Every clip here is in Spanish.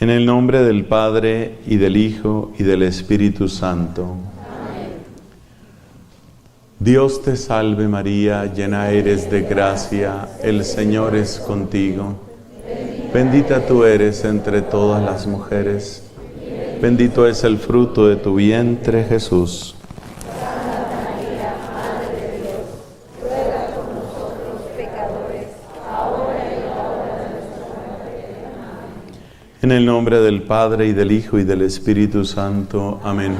En el nombre del Padre, y del Hijo, y del Espíritu Santo. Amén. Dios te salve María, llena eres de gracia, el Señor es contigo. Bendita tú eres entre todas las mujeres. Bendito es el fruto de tu vientre, Jesús. Santa María, Madre de Dios, ruega por nosotros pecadores, ahora y en la hora de nuestra muerte. Amén. En el nombre del Padre, y del Hijo, y del Espíritu Santo. Amén.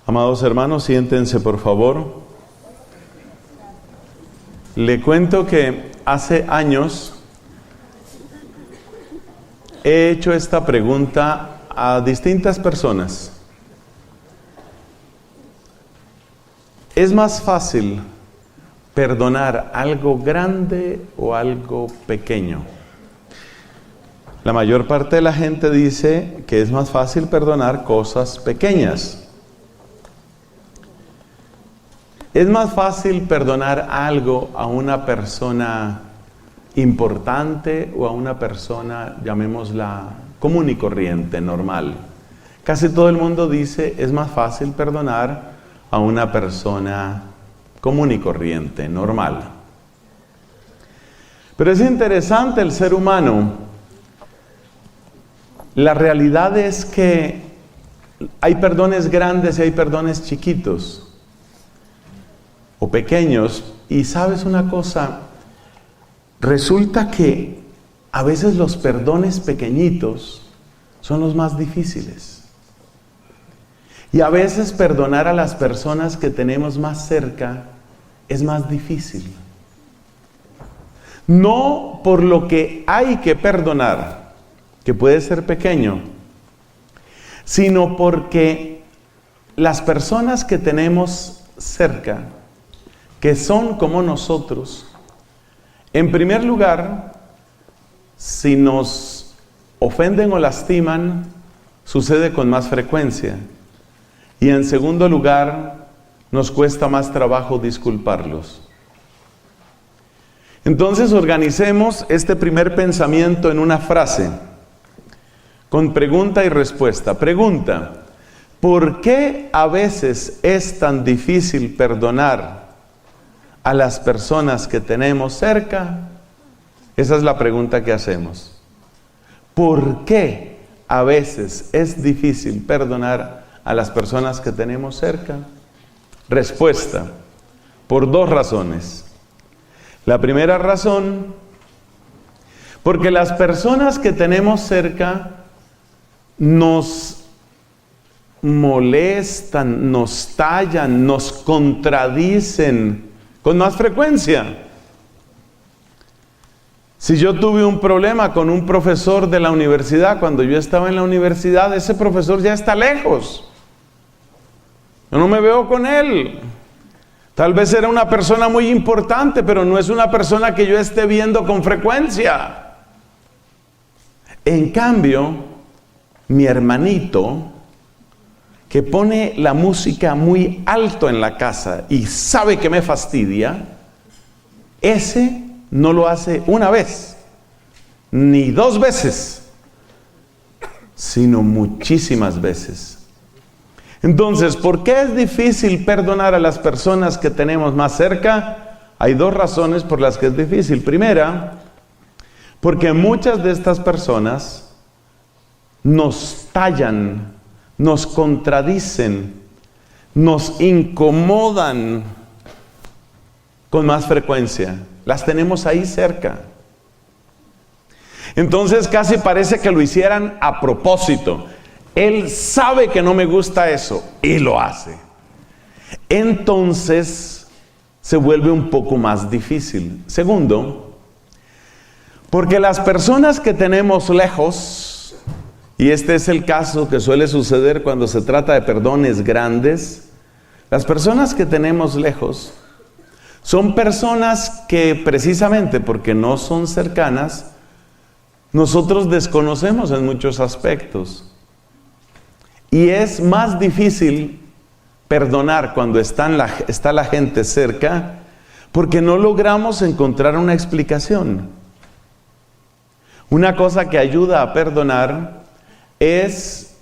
Amados hermanos, siéntense por favor. Le cuento que hace años he hecho esta pregunta a distintas personas. ¿Es más fácil perdonar algo grande o algo pequeño? La mayor parte de la gente dice que es más fácil perdonar cosas pequeñas. ¿Es más fácil perdonar algo a una persona importante o a una persona, llamémosla, común y corriente, normal? Casi todo el mundo dice es más fácil perdonar a una persona común y corriente, normal. Pero es interesante el ser humano. La realidad es que hay perdones grandes y hay perdones chiquitos o pequeños. Y ¿sabes una cosa? Resulta que a veces los perdones pequeñitos son los más difíciles. Y a veces perdonar a las personas que tenemos más cerca es más difícil. No por lo que hay que perdonar, que puede ser pequeño, sino porque las personas que tenemos cerca, que son como nosotros, en primer lugar, si nos ofenden o lastiman, sucede con más frecuencia. Y en segundo lugar, nos cuesta más trabajo disculparlos. Entonces organicemos este primer pensamiento en una frase, con pregunta y respuesta. Pregunta: ¿por qué a veces es tan difícil perdonar a las personas que tenemos cerca? Esa es la pregunta que hacemos. ¿Por qué a veces es difícil perdonar a las personas que tenemos cerca? Respuesta: por dos razones. La primera razón, porque las personas que tenemos cerca nos molestan, nos tallan, nos contradicen con más frecuencia. Si yo tuve un problema con un profesor de la universidad, cuando yo estaba en la universidad, ese profesor ya está lejos. Yo no me veo con él. Tal vez era una persona muy importante, pero no es una persona que yo esté viendo con frecuencia. En cambio, mi hermanito, que pone la música muy alto en la casa y sabe que me fastidia, ese no lo hace una vez, ni dos veces, sino muchísimas veces. Entonces, ¿por qué es difícil perdonar a las personas que tenemos más cerca? Hay dos razones por las que es difícil. Primera, porque muchas de estas personas nos tallan, nos contradicen, nos incomodan con más frecuencia. Las tenemos ahí cerca. Entonces casi parece que lo hicieran a propósito. Él sabe que no me gusta eso y lo hace. Entonces se vuelve un poco más difícil. Segundo, porque las personas que tenemos lejos, y este es el caso que suele suceder cuando se trata de perdones grandes, las personas que tenemos lejos son personas que precisamente porque no son cercanas, nosotros desconocemos en muchos aspectos. Y es más difícil perdonar cuando está la gente cerca, porque no logramos encontrar una explicación. Una cosa que ayuda a perdonar es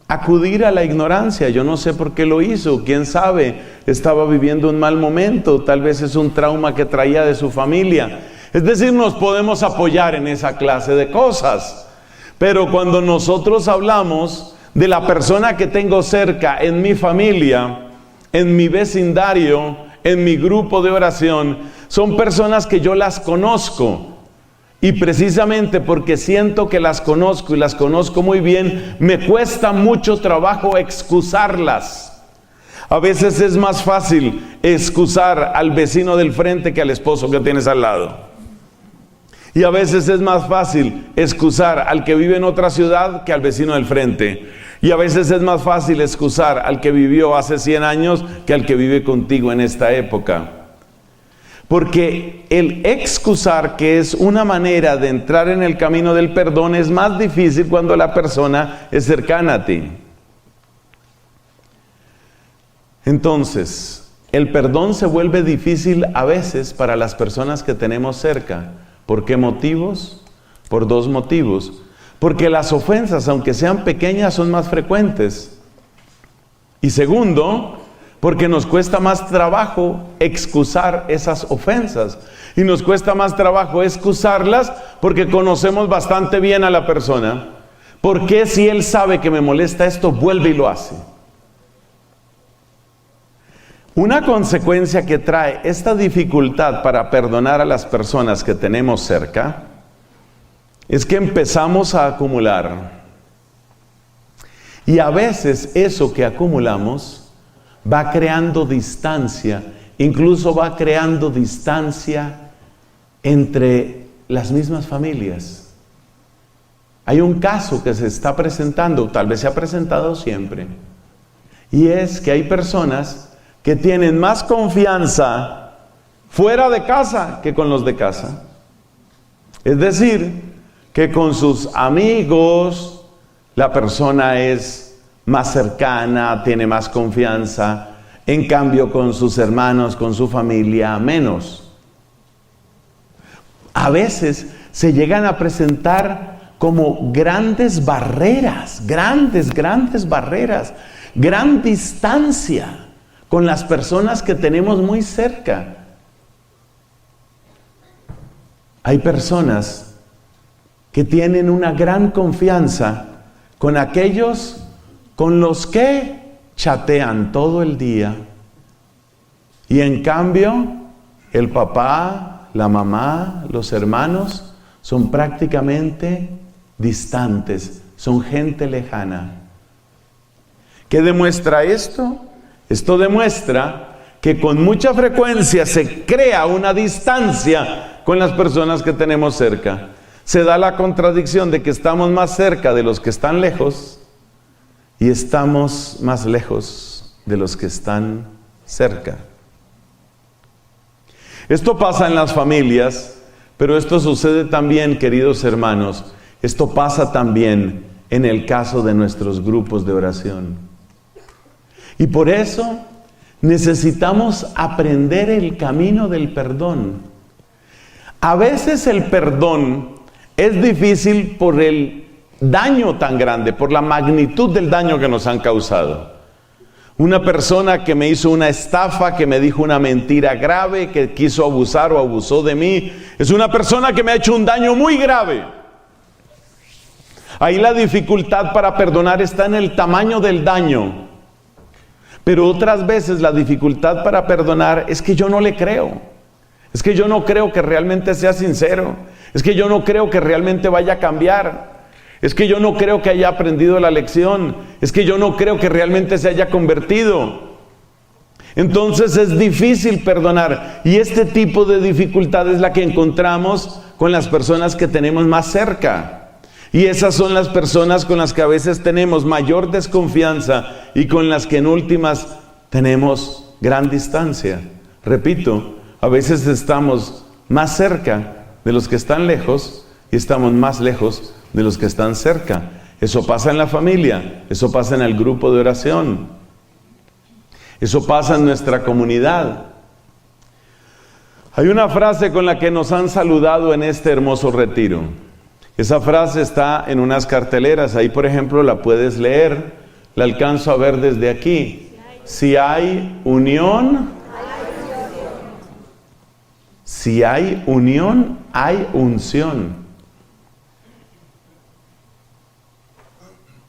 acudir a la ignorancia. Yo no sé por qué lo hizo, quién sabe, estaba viviendo un mal momento, tal vez es un trauma que traía de su familia. Es decir, nos podemos apoyar en esa clase de cosas. Pero cuando nosotros hablamos de la persona que tengo cerca, en mi familia, en mi vecindario, en mi grupo de oración, son personas que yo las conozco. Y precisamente porque siento que las conozco y las conozco muy bien, me cuesta mucho trabajo excusarlas. A veces es más fácil excusar al vecino del frente que al esposo que tienes al lado. Y a veces es más fácil excusar al que vive en otra ciudad que al vecino del frente. Y a veces es más fácil excusar al que vivió hace 100 años que al que vive contigo en esta época. Porque el excusar, que es una manera de entrar en el camino del perdón, es más difícil cuando la persona es cercana a ti. Entonces, el perdón se vuelve difícil a veces para las personas que tenemos cerca. ¿Por qué motivos? Por dos motivos. Porque las ofensas, aunque sean pequeñas, son más frecuentes. Y segundo, porque nos cuesta más trabajo excusar esas ofensas. Y nos cuesta más trabajo excusarlas porque conocemos bastante bien a la persona. ¿Por qué si él sabe que me molesta esto, vuelve y lo hace? Una consecuencia que trae esta dificultad para perdonar a las personas que tenemos cerca es que empezamos a acumular. Y a veces eso que acumulamos va creando distancia, incluso va creando distancia entre las mismas familias. Hay un caso que se está presentando, tal vez se ha presentado siempre, y es que hay personas que tienen más confianza fuera de casa que con los de casa. Es decir, que con sus amigos la persona es más cercana, tiene más confianza, en cambio con sus hermanos, con su familia, menos. A veces se llegan a presentar como grandes barreras, grandes barreras, gran distancia con las personas que tenemos muy cerca. Hay personas que tienen una gran confianza con aquellos con los que chatean todo el día. Y en cambio, el papá, la mamá, los hermanos son prácticamente distantes, son gente lejana. ¿Qué demuestra esto? Esto demuestra que con mucha frecuencia se crea una distancia con las personas que tenemos cerca. Se da la contradicción de que estamos más cerca de los que están lejos y estamos más lejos de los que están cerca. Esto pasa en las familias, pero esto sucede también, queridos hermanos, esto pasa también en el caso de nuestros grupos de oración. Y por eso necesitamos aprender el camino del perdón. A veces el perdón es difícil por el daño tan grande, por la magnitud del daño que nos han causado. Una persona que me hizo una estafa, que me dijo una mentira grave, que quiso abusar o abusó de mí, es una persona que me ha hecho un daño muy grave. Ahí la dificultad para perdonar está en el tamaño del daño. Pero otras veces la dificultad para perdonar es que yo no le creo. Es que yo no creo que realmente sea sincero. Es que yo no creo que realmente vaya a cambiar. Es que yo no creo que haya aprendido la lección. Es que yo no creo que realmente se haya convertido. Entonces es difícil perdonar. Y este tipo de dificultad es la que encontramos con las personas que tenemos más cerca. Y esas son las personas con las que a veces tenemos mayor desconfianza y con las que en últimas tenemos gran distancia. Repito, a veces estamos más cerca de los que están lejos y estamos más lejos de los que están cerca. Eso pasa en la familia, eso pasa en el grupo de oración, eso pasa en nuestra comunidad. Hay una frase con la que nos han saludado en este hermoso retiro. Esa frase está en unas carteleras, ahí por ejemplo la puedes leer, la alcanzo a ver desde aquí. Si hay unión, hay unción.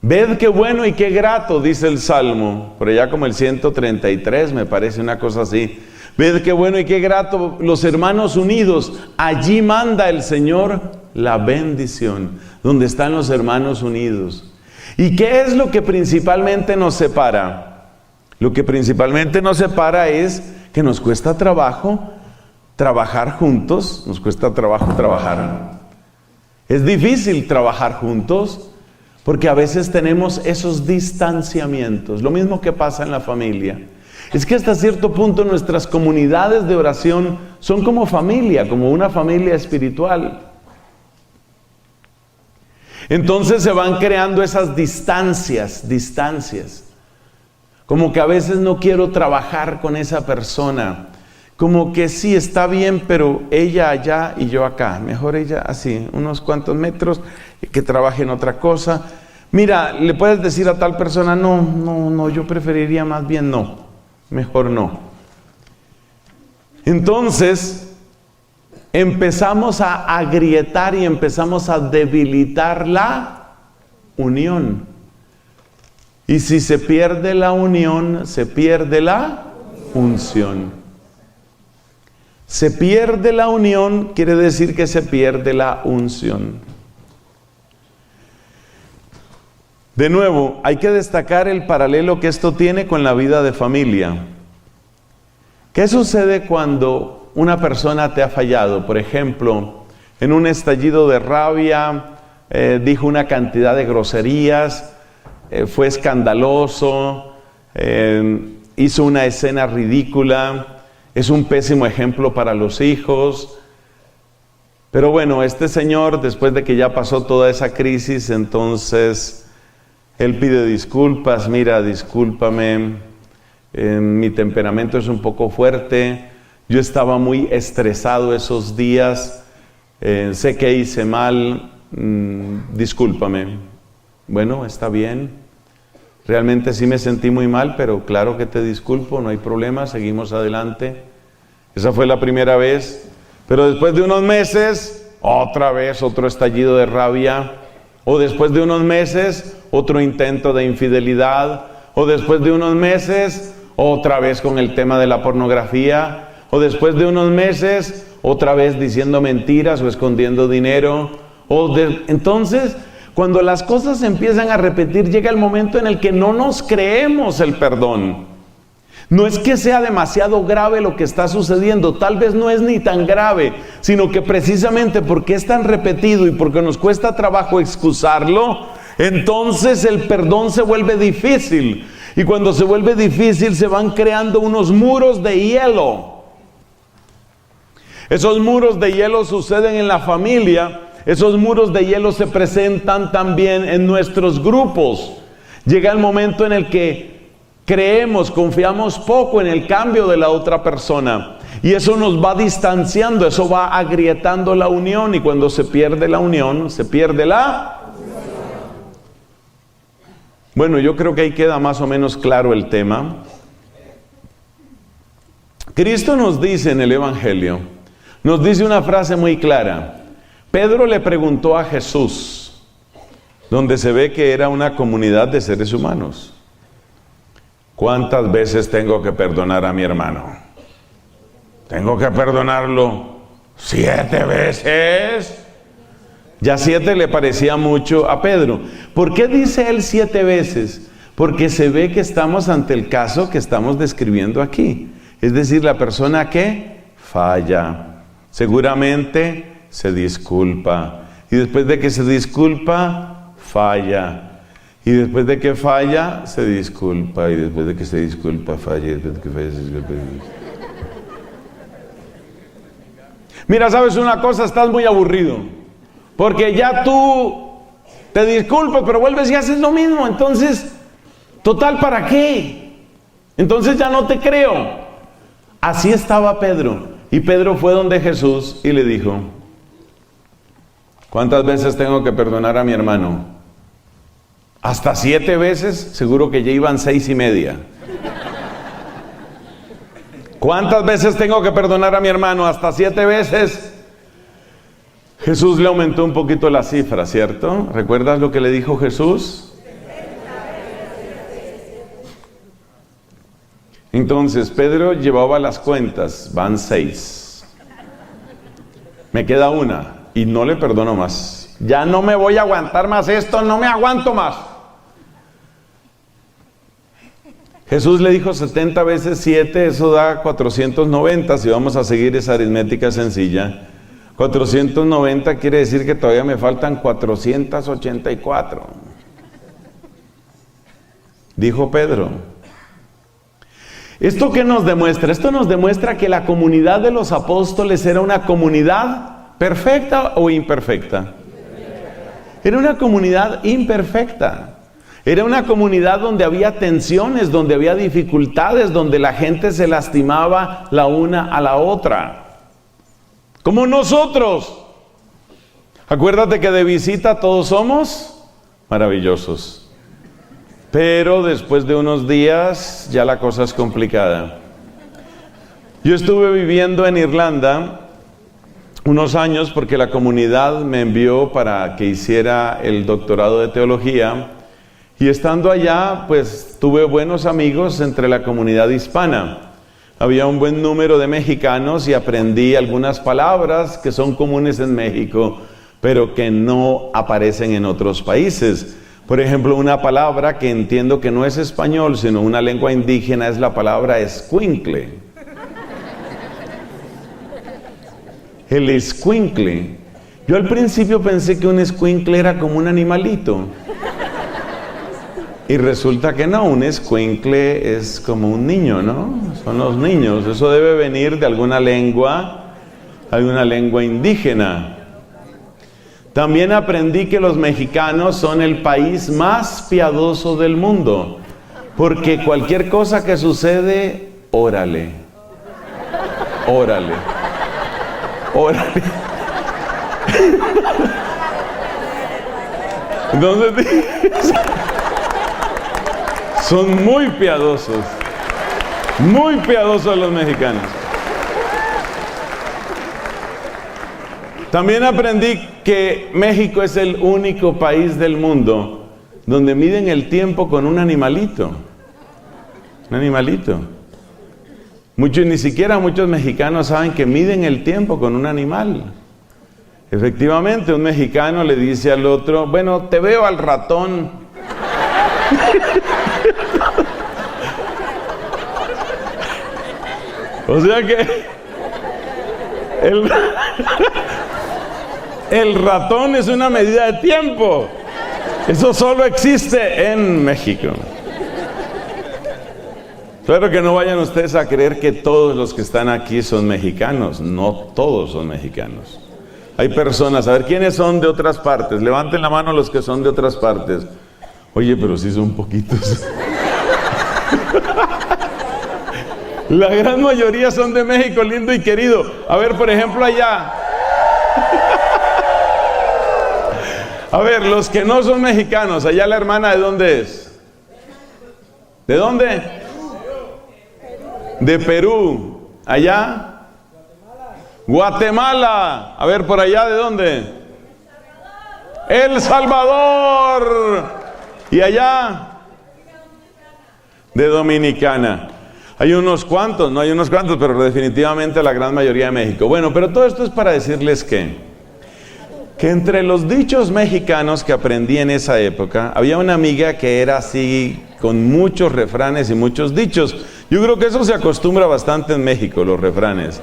Ved qué bueno y qué grato, dice el Salmo, por allá como el 133 me parece, una cosa así. Ved qué bueno y qué grato los hermanos unidos, allí manda el Señor la bendición, donde están los hermanos unidos. ¿Y qué es lo que principalmente nos separa? Lo que principalmente nos separa es que nos cuesta trabajo trabajar juntos, nos cuesta trabajo trabajar. Es difícil trabajar juntos porque a veces tenemos esos distanciamientos, lo mismo que pasa en la familia. Es que hasta cierto punto nuestras comunidades de oración son como familia, como una familia espiritual. Entonces se van creando esas distancias. Como que a veces no quiero trabajar con esa persona. Como que sí, está bien, pero ella allá y yo acá. Mejor ella así, unos cuantos metros, que trabaje en otra cosa. Mira, le puedes decir a tal persona, no, yo preferiría más bien no. Mejor no. Entonces, empezamos a agrietar y empezamos a debilitar la unión. Y si se pierde la unión, se pierde la unción. Se pierde la unión, quiere decir que se pierde la unción. De nuevo, hay que destacar el paralelo que esto tiene con la vida de familia. ¿Qué sucede cuando una persona te ha fallado? Por ejemplo, en un estallido de rabia, dijo una cantidad de groserías, fue escandaloso, hizo una escena ridícula, es un pésimo ejemplo para los hijos. Pero bueno, este señor, después de que ya pasó toda esa crisis, entonces él pide disculpas. Mira, discúlpame, mi temperamento es un poco fuerte, yo estaba muy estresado esos días, sé que hice mal, discúlpame. Bueno, está bien, realmente sí me sentí muy mal, pero claro que te disculpo, no hay problema, seguimos adelante. Esa fue la primera vez, pero después de unos meses, otra vez otro estallido de rabia, o después de unos meses, otro intento de infidelidad, o después de unos meses, otra vez con el tema de la pornografía, o después de unos meses, otra vez diciendo mentiras o escondiendo dinero. Entonces, cuando las cosas se empiezan a repetir, llega el momento en el que no nos creemos el perdón. No es que sea demasiado grave lo que está sucediendo, tal vez no es ni tan grave, sino que precisamente porque es tan repetido y porque nos cuesta trabajo excusarlo, entonces el perdón se vuelve difícil. Y cuando se vuelve difícil se van creando unos muros de hielo. Esos muros de hielo suceden en la familia, esos muros de hielo se presentan también en nuestros grupos. Llega el momento en el que confiamos poco en el cambio de la otra persona. Y eso nos va distanciando, eso va agrietando la unión. Y cuando se pierde la unión, se pierde la... Bueno, yo creo que ahí queda más o menos claro el tema. Cristo nos dice en el Evangelio, nos dice una frase muy clara. Pedro le preguntó a Jesús, donde se ve que era una comunidad de seres humanos: ¿cuántas veces tengo que perdonar a mi hermano? ¿Tengo que perdonarlo 7 veces? Ya 7 le parecía mucho a Pedro. ¿Por qué dice él 7 veces? Porque se ve que estamos ante el caso que estamos describiendo aquí. Es decir, la persona que falla, seguramente se disculpa. Y después de que se disculpa, falla. Y después de que falla, se disculpa. Y después de que se disculpa, falla. Y después de que falla, se disculpa. Mira, ¿sabes una cosa? Estás muy aburrido. Porque ya tú te disculpas, pero vuelves y haces lo mismo. Entonces, total, ¿para qué? Entonces ya no te creo. Así estaba Pedro. Y Pedro fue donde Jesús y le dijo: ¿Cuántas veces tengo que perdonar a mi hermano? ¿Hasta 7 veces? Seguro que ya iban 6:30. ¿Cuántas veces tengo que perdonar a mi hermano? ¿Hasta 7 veces? Jesús le aumentó un poquito la cifra, ¿cierto? ¿Recuerdas lo que le dijo Jesús? Entonces Pedro llevaba las cuentas, van 6. Me queda una y no le perdono más. Ya no me voy a aguantar más esto, no me aguanto más. Jesús le dijo 70 veces 7, eso da 490, si vamos a seguir esa aritmética sencilla. 490 quiere decir que todavía me faltan 484. Dijo Pedro. ¿Esto qué nos demuestra? Esto nos demuestra que la comunidad de los apóstoles era una comunidad perfecta o imperfecta. Era una comunidad imperfecta. Era una comunidad donde había tensiones, donde había dificultades, donde la gente se lastimaba la una a la otra. Como nosotros. Acuérdate que de visita todos somos maravillosos. Pero después de unos días ya la cosa es complicada. Yo estuve viviendo en Irlanda unos años porque la comunidad me envió para que hiciera el doctorado de teología. Y estando allá, pues tuve buenos amigos entre la comunidad hispana. Había un buen número de mexicanos y aprendí algunas palabras que son comunes en México, pero que no aparecen en otros países. Por ejemplo, una palabra que entiendo que no es español, sino una lengua indígena, es la palabra escuincle. El escuincle. Yo al principio pensé que un escuincle era como un animalito. Y resulta que no, un escuincle es como un niño, ¿no? Son los niños. Eso debe venir de alguna lengua indígena. También aprendí que los mexicanos son el país más piadoso del mundo, porque cualquier cosa que sucede, órale, órale, órale. Entonces, son muy piadosos los mexicanos. También aprendí que México es el único país del mundo donde miden el tiempo con un animalito. Un animalito. Ni siquiera muchos mexicanos saben que miden el tiempo con un animal. Efectivamente, un mexicano le dice al otro, bueno, te veo al ratón. O sea que el ratón es una medida de tiempo. Eso solo existe en México. Espero que no vayan ustedes a creer que todos los que están aquí son mexicanos. No todos son mexicanos. Hay personas, a ver, ¿quiénes son de otras partes? Levanten la mano los que son de otras partes. Oye, pero sí son poquitos. La gran mayoría son de México, lindo y querido. A ver, por ejemplo, allá. A ver, los que no son mexicanos, allá la hermana, ¿de dónde es? ¿De dónde? De Perú. ¿Allá? Guatemala. A ver, por allá, ¿de dónde? El Salvador. ¿Y allá? De Dominicana. Hay unos cuantos, no hay unos cuantos, pero definitivamente la gran mayoría de México. Bueno, pero todo esto es para decirles que entre los dichos mexicanos que aprendí en esa época, había una amiga que era así, con muchos refranes y muchos dichos. Yo creo que eso se acostumbra bastante en México, los refranes.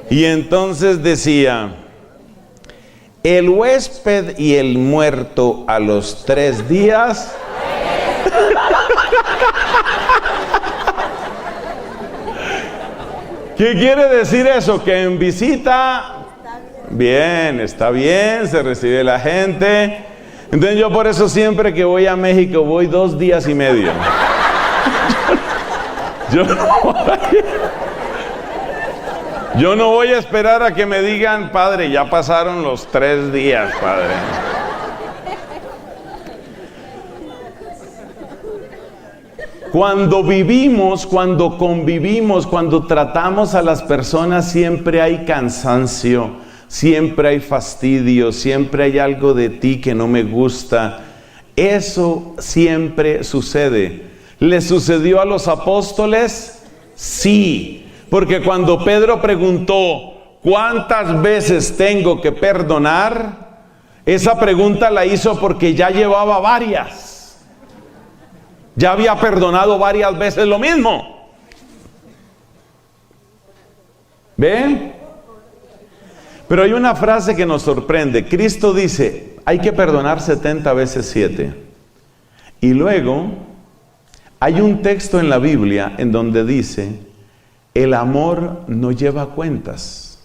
Y entonces decía, el huésped y el muerto a los 3 días... ¿Qué quiere decir eso? Que en visita, bien, está bien, se recibe la gente. Entonces yo por eso siempre que voy a México voy 2 días y medio. Yo no voy a esperar a que me digan, Padre, ya pasaron los 3 días, Padre. Cuando vivimos, cuando convivimos, cuando tratamos a las personas, siempre hay cansancio, siempre hay fastidio, siempre hay algo de ti que no me gusta. Eso siempre sucede. ¿Le sucedió a los apóstoles? Sí. Porque cuando Pedro preguntó, ¿cuántas veces tengo que perdonar? Esa pregunta la hizo porque ya llevaba varias. Ya había perdonado varias veces lo mismo. ¿Ven? Pero hay una frase que nos sorprende. Cristo dice, hay que perdonar 70 veces 7. Y luego, hay un texto en la Biblia en donde dice, el amor no lleva cuentas.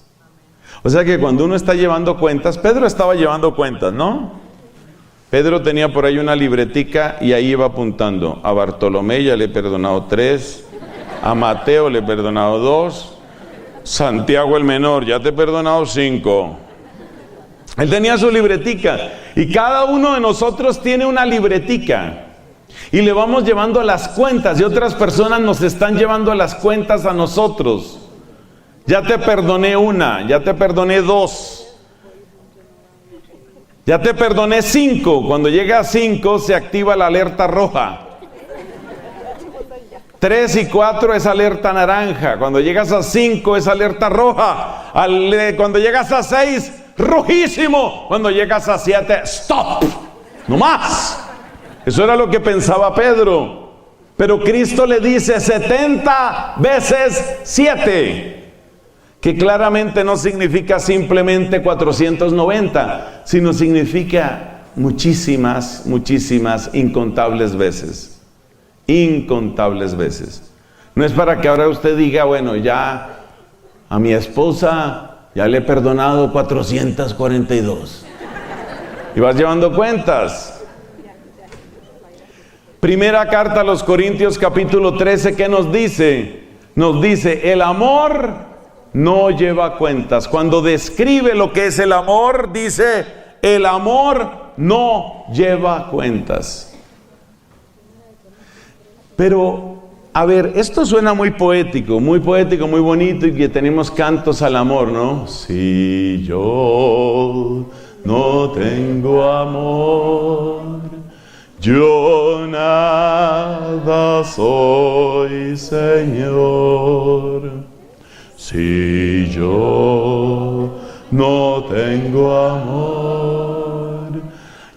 O sea que cuando uno está llevando cuentas, Pedro estaba llevando cuentas, ¿no? Pedro tenía por ahí una libretica y ahí iba apuntando. A Bartolomé ya le he perdonado 3, a Mateo le he perdonado 2, Santiago el menor, ya te he perdonado 5. Él tenía su libretica y cada uno de nosotros tiene una libretica. Y le vamos llevando las cuentas y otras personas nos están llevando las cuentas a nosotros. Ya te perdoné 1, ya te perdoné 2, ya te perdoné 5. Cuando llega a 5 se activa la alerta roja. 3 y 4 es alerta naranja. Cuando llegas a 5 es alerta roja. Cuando llegas a 6, rojísimo. Cuando llegas a 7, stop. No más. Eso era lo que pensaba Pedro. Pero Cristo le dice 70 veces 7. Que claramente no significa simplemente 490, sino significa muchísimas, incontables veces. Incontables veces. No es para que ahora usted diga, bueno, ya a mi esposa ya le he perdonado 442. Y vas llevando cuentas. Primera carta a los Corintios capítulo 13, ¿qué nos dice? Nos dice, el amor no lleva cuentas. Cuando describe lo que es el amor, dice, el amor no lleva cuentas. Pero, a ver, esto suena muy poético, muy bonito, y que tenemos cantos al amor, ¿no? Si yo no tengo amor, yo nada soy, Señor. Si yo no tengo amor,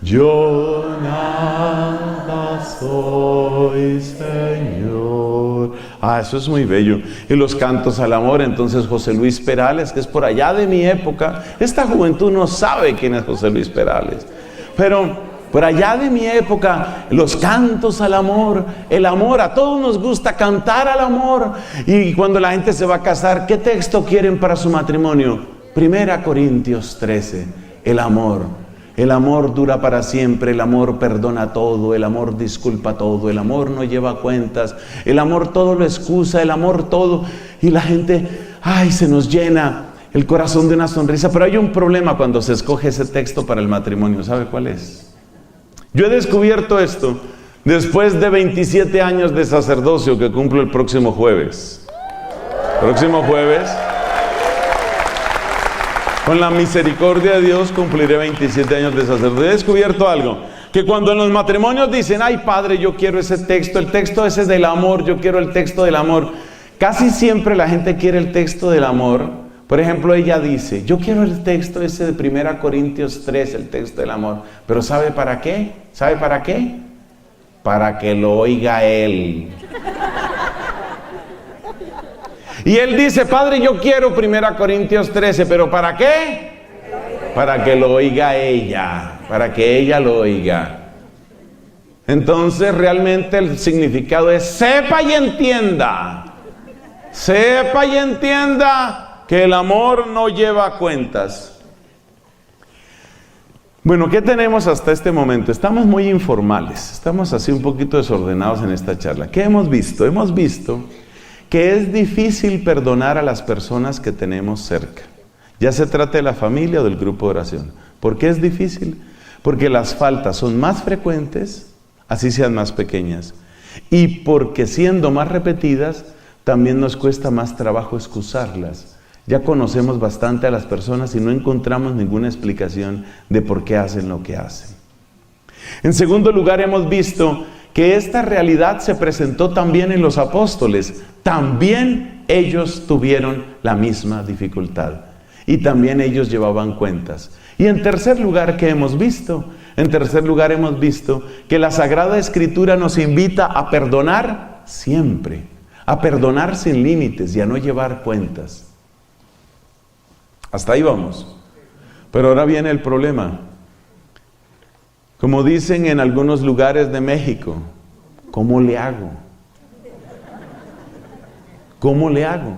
yo nada soy, Señor. Eso es muy bello. Y los cantos al amor, entonces José Luis Perales, que es por allá de mi época. Esta juventud no sabe quién es José Luis Perales, pero por allá de mi época, los cantos al amor, el amor, a todos nos gusta cantar al amor. Y cuando la gente se va a casar, ¿qué texto quieren para su matrimonio? 1 Corintios 13, el amor. El amor dura para siempre, el amor perdona todo, el amor disculpa todo, el amor no lleva cuentas, el amor todo lo excusa, el amor todo. Y la gente, se nos llena el corazón de una sonrisa. Pero hay un problema cuando se escoge ese texto para el matrimonio. ¿Sabe cuál es? Yo he descubierto esto después de 27 años de sacerdocio que cumplo el próximo jueves. Próximo jueves, con la misericordia de Dios, cumpliré 27 años de sacerdocio. He descubierto algo, que cuando en los matrimonios dicen, ay padre, yo quiero ese texto, el texto ese del amor, yo quiero el texto del amor. Casi siempre la gente quiere el texto del amor. Por ejemplo, ella dice, yo quiero el texto ese de 1 Corintios 3, el texto del amor. Pero ¿sabe para qué? ¿Sabe para qué? Para que lo oiga él. Y él dice, padre, yo quiero 1 Corintios 13, ¿pero para qué? Para que lo oiga ella, para que ella lo oiga. Entonces, realmente el significado es, sepa y entienda que el amor no lleva cuentas. Bueno, ¿qué tenemos hasta este momento? Estamos muy informales, estamos así un poquito desordenados en esta charla. ¿Qué hemos visto? Hemos visto que es difícil perdonar a las personas que tenemos cerca. Ya se trate de la familia o del grupo de oración. ¿Por qué es difícil? Porque las faltas son más frecuentes, así sean más pequeñas. Y porque siendo más repetidas, también nos cuesta más trabajo excusarlas. Ya conocemos bastante a las personas y no encontramos ninguna explicación de por qué hacen lo que hacen. En segundo lugar, hemos visto que esta realidad se presentó también en los apóstoles. También ellos tuvieron la misma dificultad. Y también ellos llevaban cuentas. Y en tercer lugar, ¿qué hemos visto? En tercer lugar, hemos visto que la Sagrada Escritura nos invita a perdonar siempre. A perdonar sin límites y a no llevar cuentas. Hasta ahí vamos. Pero ahora viene el problema. Como dicen en algunos lugares de México, ¿cómo le hago? ¿Cómo le hago?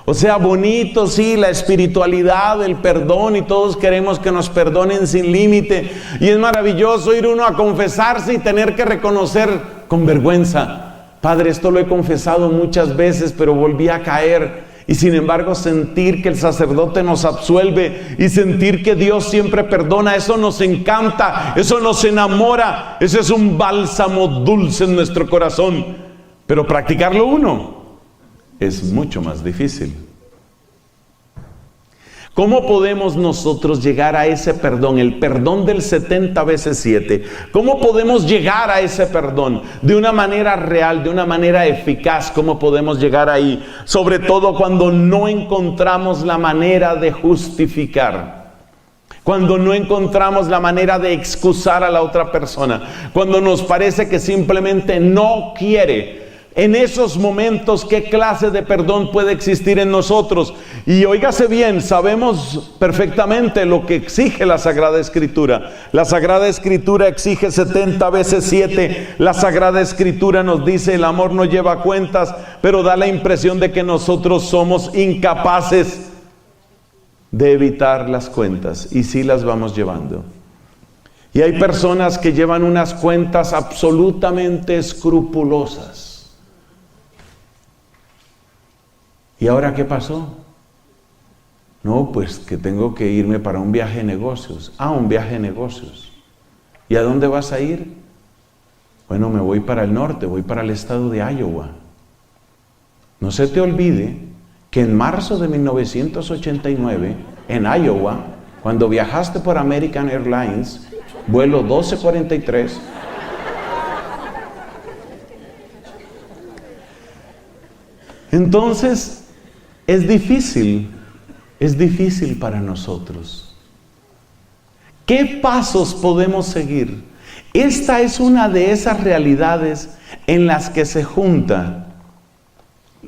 O sea, bonito, sí, la espiritualidad, el perdón, y todos queremos que nos perdonen sin límite. Y es maravilloso ir uno a confesarse y tener que reconocer con vergüenza: Padre, esto lo he confesado muchas veces, pero volví a caer. Y sin embargo sentir que el sacerdote nos absuelve y sentir que Dios siempre perdona, eso nos encanta, eso nos enamora, ese es un bálsamo dulce en nuestro corazón. Pero practicarlo uno es mucho más difícil. ¿Cómo podemos nosotros llegar a ese perdón, el perdón del 70 veces 7? ¿Cómo podemos llegar a ese perdón de una manera real, de una manera eficaz? ¿Cómo podemos llegar ahí? Sobre todo cuando no encontramos la manera de justificar, cuando no encontramos la manera de excusar a la otra persona, cuando nos parece que simplemente no quiere. En esos momentos, ¿qué clase de perdón puede existir en nosotros? Y óigase bien, sabemos perfectamente lo que exige la Sagrada Escritura. La Sagrada Escritura exige 70 veces 7. La Sagrada Escritura nos dice: el amor no lleva cuentas, pero da la impresión de que nosotros somos incapaces de evitar las cuentas. Y sí las vamos llevando. Y hay personas que llevan unas cuentas absolutamente escrupulosas. ¿Y ahora qué pasó? No, pues que tengo que irme para un viaje de negocios. Ah, un viaje de negocios. ¿Y a dónde vas a ir? Bueno, me voy para el norte, voy para el estado de Iowa. No se te olvide que en marzo de 1989, en Iowa, cuando viajaste por American Airlines, vuelo 1243, entonces es difícil para nosotros. ¿Qué pasos podemos seguir? Esta es una de esas realidades en las que se junta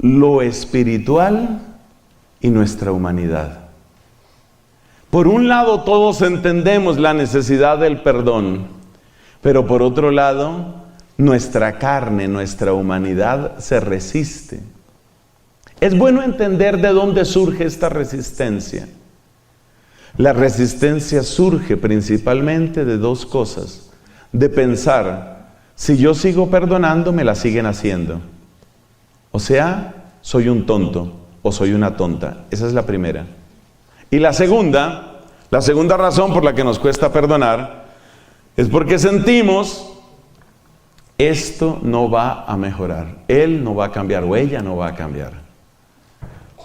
lo espiritual y nuestra humanidad. Por un lado, todos entendemos la necesidad del perdón, pero por otro lado, nuestra carne, nuestra humanidad se resiste. Es bueno entender de dónde surge esta resistencia. La resistencia surge principalmente de dos cosas: de pensar, si yo sigo perdonando, me la siguen haciendo. O sea, soy un tonto o soy una tonta. Esa es la primera. Y la segunda razón por la que nos cuesta perdonar es porque sentimos: esto no va a mejorar, él no va a cambiar o ella no va a cambiar.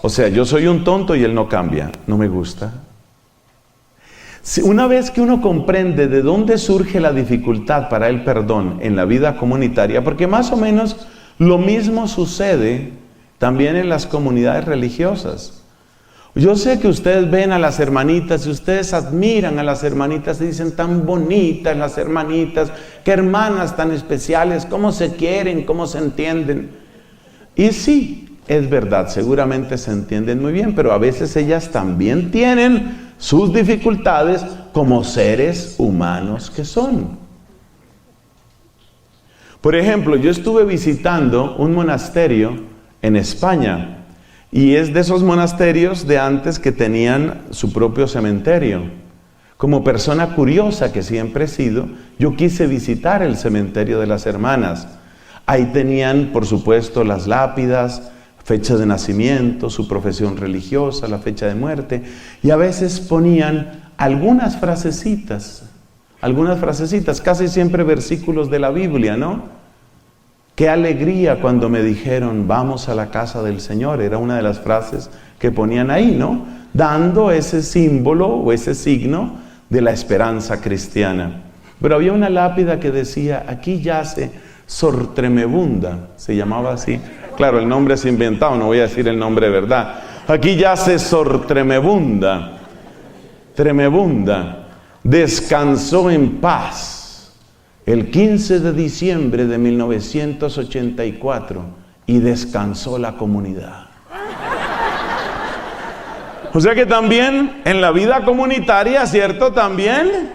O sea, yo soy un tonto y él no cambia, no me gusta. Una vez que uno comprende de dónde surge la dificultad para el perdón en la vida comunitaria, porque más o menos lo mismo sucede también en las comunidades religiosas. Yo sé que ustedes ven a las hermanitas y ustedes admiran a las hermanitas y dicen: tan bonitas las hermanitas, qué hermanas tan especiales, cómo se quieren, cómo se entienden. Y sí, es verdad, seguramente se entienden muy bien, pero a veces ellas también tienen sus dificultades como seres humanos que son. Por ejemplo, yo estuve visitando un monasterio en España, y es de esos monasterios de antes que tenían su propio cementerio. Como persona curiosa que siempre he sido, yo quise visitar el cementerio de las hermanas. Ahí tenían, por supuesto, las lápidas, fecha de nacimiento, su profesión religiosa, la fecha de muerte, y a veces ponían algunas frasecitas, casi siempre versículos de la Biblia, ¿no? Qué alegría cuando me dijeron, vamos a la casa del Señor, era una de las frases que ponían ahí, ¿no? Dando ese símbolo o ese signo de la esperanza cristiana. Pero había una lápida que decía, aquí yace Sor Tremebunda, se llamaba así. Claro, el nombre es inventado, no voy a decir el nombre de verdad. Aquí yace Sor Tremebunda. Tremebunda descansó en paz el 15 de diciembre de 1984 y descansó la comunidad. O sea que también en la vida comunitaria, ¿cierto? También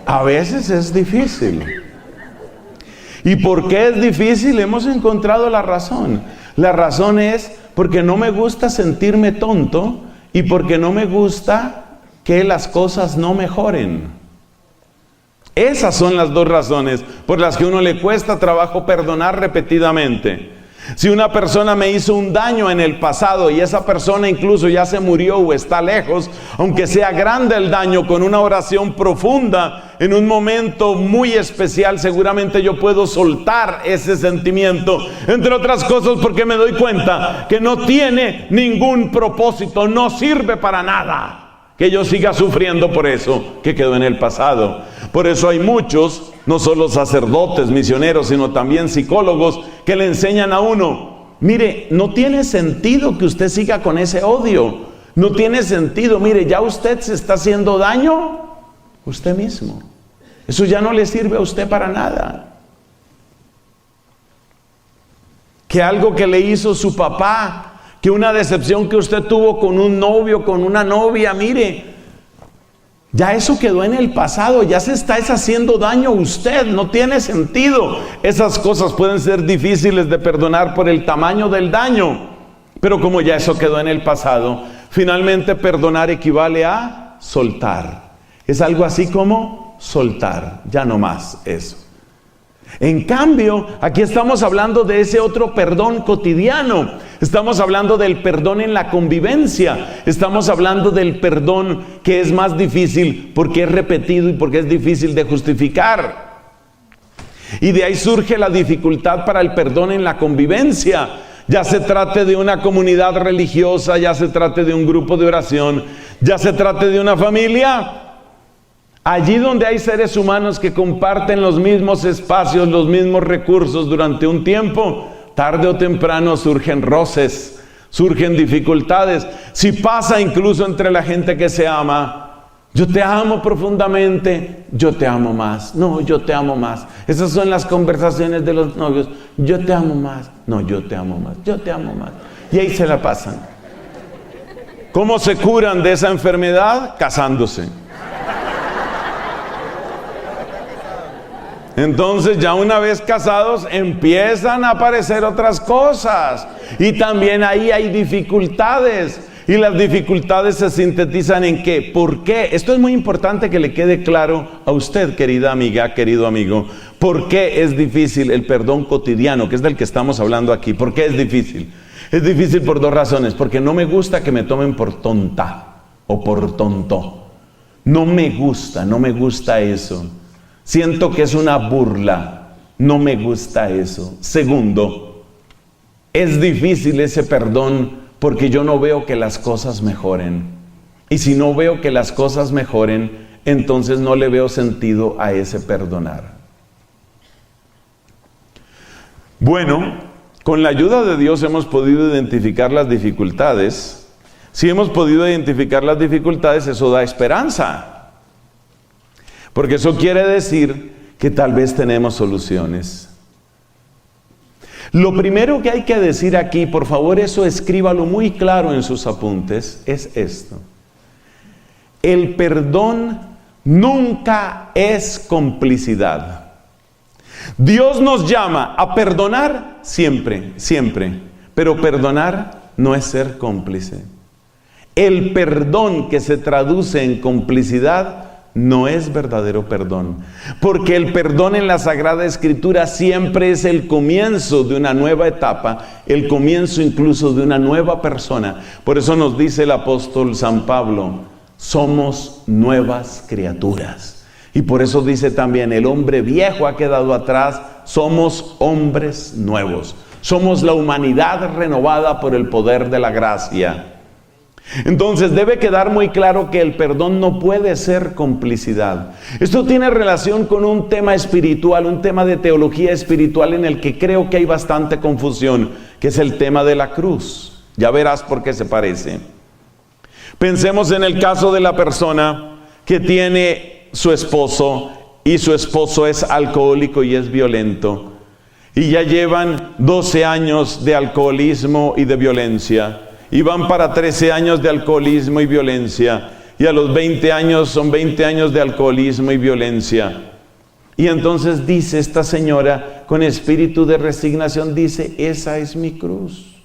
a veces es difícil. ¿Y por qué es difícil? Hemos encontrado la razón. La razón es porque no me gusta sentirme tonto y porque no me gusta que las cosas no mejoren. Esas son las dos razones por las que a uno le cuesta trabajo perdonar repetidamente. Si una persona me hizo un daño en el pasado y esa persona incluso ya se murió o está lejos, aunque sea grande el daño, con una oración profunda, en un momento muy especial, seguramente yo puedo soltar ese sentimiento, entre otras cosas porque me doy cuenta que no tiene ningún propósito, no sirve para nada que yo siga sufriendo por eso que quedó en el pasado. Por eso hay muchos, no solo sacerdotes, misioneros, sino también psicólogos, que le enseñan a uno, mire, no tiene sentido que usted siga con ese odio, no tiene sentido, mire, ya usted se está haciendo daño usted mismo, eso ya no le sirve a usted para nada. Que algo que le hizo su papá, que una decepción que usted tuvo con un novio, con una novia, mire, ya eso quedó en el pasado, ya se está haciendo daño a usted, no tiene sentido. Esas cosas pueden ser difíciles de perdonar por el tamaño del daño, pero como ya eso quedó en el pasado, finalmente perdonar equivale a soltar. Es algo así como soltar, ya no más eso. En cambio, aquí estamos hablando de ese otro perdón cotidiano. Estamos hablando del perdón en la convivencia. Estamos hablando del perdón que es más difícil porque es repetido y porque es difícil de justificar. Y de ahí surge la dificultad para el perdón en la convivencia. Ya se trate de una comunidad religiosa, ya se trate de un grupo de oración, ya se trate de una familia. Allí donde hay seres humanos que comparten los mismos espacios, los mismos recursos durante un tiempo, tarde o temprano surgen roces, surgen dificultades. Si pasa incluso entre la gente que se ama, yo te amo profundamente, yo te amo más, no, yo te amo más. Esas son las conversaciones de los novios, yo te amo más, no, yo te amo más, yo te amo más. Y ahí se la pasan. ¿Cómo se curan de esa enfermedad? Casándose. Entonces ya una vez casados empiezan a aparecer otras cosas y también ahí hay dificultades y las dificultades se sintetizan en ¿qué? ¿Por qué? Esto es muy importante que le quede claro a usted, querida amiga, querido amigo. ¿Por qué es difícil el perdón cotidiano, que es del que estamos hablando aquí? ¿Por qué es difícil? Es difícil por dos razones. Porque no me gusta que me tomen por tonta o por tonto. No me gusta eso. Siento que es una burla, no me gusta eso. Segundo, es difícil ese perdón porque yo no veo que las cosas mejoren. Y si no veo que las cosas mejoren, entonces no le veo sentido a ese perdonar. Bueno, con la ayuda de Dios hemos podido identificar las dificultades. Si hemos podido identificar las dificultades, eso da esperanza. Porque eso quiere decir que tal vez tenemos soluciones. Lo primero que hay que decir aquí, por favor, eso escríbalo muy claro en sus apuntes, es esto. El perdón nunca es complicidad. Dios nos llama a perdonar siempre, siempre, pero perdonar no es ser cómplice. El perdón que se traduce en complicidad no es verdadero perdón. Porque el perdón en la Sagrada Escritura siempre es el comienzo de una nueva etapa, el comienzo incluso de una nueva persona. Por eso nos dice el apóstol San Pablo, somos nuevas criaturas. Y por eso dice también, el hombre viejo ha quedado atrás, somos hombres nuevos. Somos la humanidad renovada por el poder de la gracia. Entonces debe quedar muy claro que el perdón no puede ser complicidad. Esto tiene relación con un tema espiritual, un tema de teología espiritual en el que creo que hay bastante confusión, que es el tema de la cruz. Ya verás por qué se parece. Pensemos en el caso de la persona que tiene su esposo y su esposo es alcohólico y es violento. Y ya llevan 12 años de alcoholismo y de violencia. Y van para 13 años de alcoholismo y violencia. Y a los 20 años son 20 años de alcoholismo y violencia. Y entonces dice esta señora, con espíritu de resignación, dice, esa es mi cruz.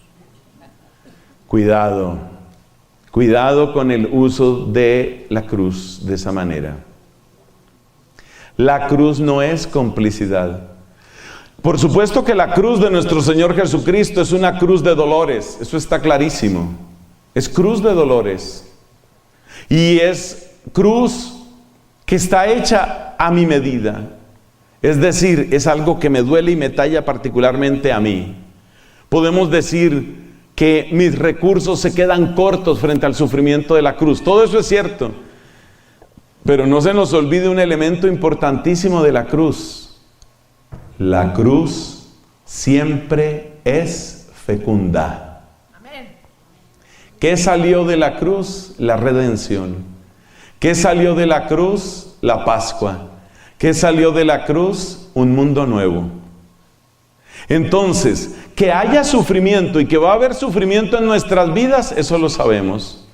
Cuidado, cuidado con el uso de la cruz de esa manera. La cruz no es complicidad. Por supuesto que la cruz de nuestro Señor Jesucristo es una cruz de dolores, eso está clarísimo. Es cruz de dolores. Y es cruz que está hecha a mi medida. Es decir, es algo que me duele y me talla particularmente a mí. Podemos decir que mis recursos se quedan cortos frente al sufrimiento de la cruz. Todo eso es cierto. Pero no se nos olvide un elemento importantísimo de la cruz. La cruz siempre es fecunda. ¿Qué salió de la cruz? La redención. ¿Qué salió de la cruz? La Pascua. ¿Qué salió de la cruz? Un mundo nuevo. Entonces, que haya sufrimiento y que va a haber sufrimiento en nuestras vidas, eso lo sabemos.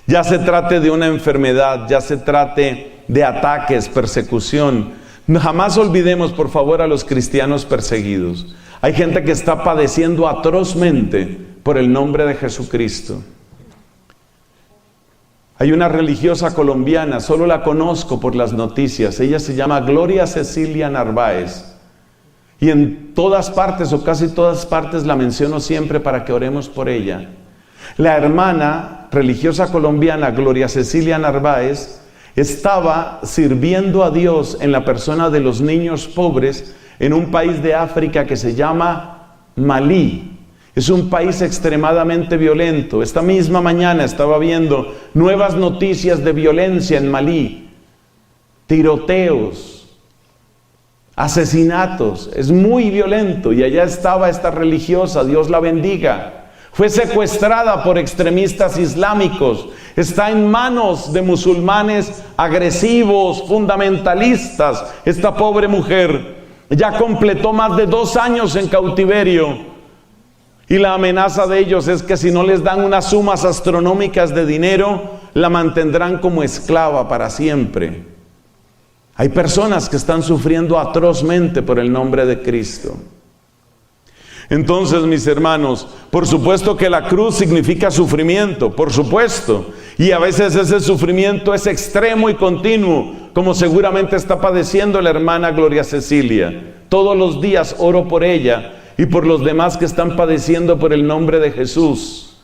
Ya se trate de una enfermedad, ya se trate de ataques, persecución. Jamás olvidemos, por favor, a los cristianos perseguidos. Hay gente que está padeciendo atrozmente por el nombre de Jesucristo. Hay una religiosa colombiana, solo la conozco por las noticias. Ella se llama Gloria Cecilia Narváez. Y en todas partes, o casi todas partes, la menciono siempre para que oremos por ella. La hermana religiosa colombiana, Gloria Cecilia Narváez, estaba sirviendo a Dios en la persona de los niños pobres en un país de África que se llama Malí. Es un país extremadamente violento. Esta misma mañana estaba viendo nuevas noticias de violencia en Malí. Tiroteos, asesinatos. Es muy violento. Y allá estaba esta religiosa, Dios la bendiga. Fue secuestrada por extremistas islámicos. Está en manos de musulmanes agresivos, fundamentalistas. Esta pobre mujer ya completó más de 2 años en cautiverio. Y la amenaza de ellos es que si no les dan unas sumas astronómicas de dinero, la mantendrán como esclava para siempre. Hay personas que están sufriendo atrozmente por el nombre de Cristo. Entonces, mis hermanos, por supuesto que la cruz significa sufrimiento, por supuesto. Y a veces ese sufrimiento es extremo y continuo, como seguramente está padeciendo la hermana Gloria Cecilia. Todos los días oro por ella y por los demás que están padeciendo por el nombre de Jesús.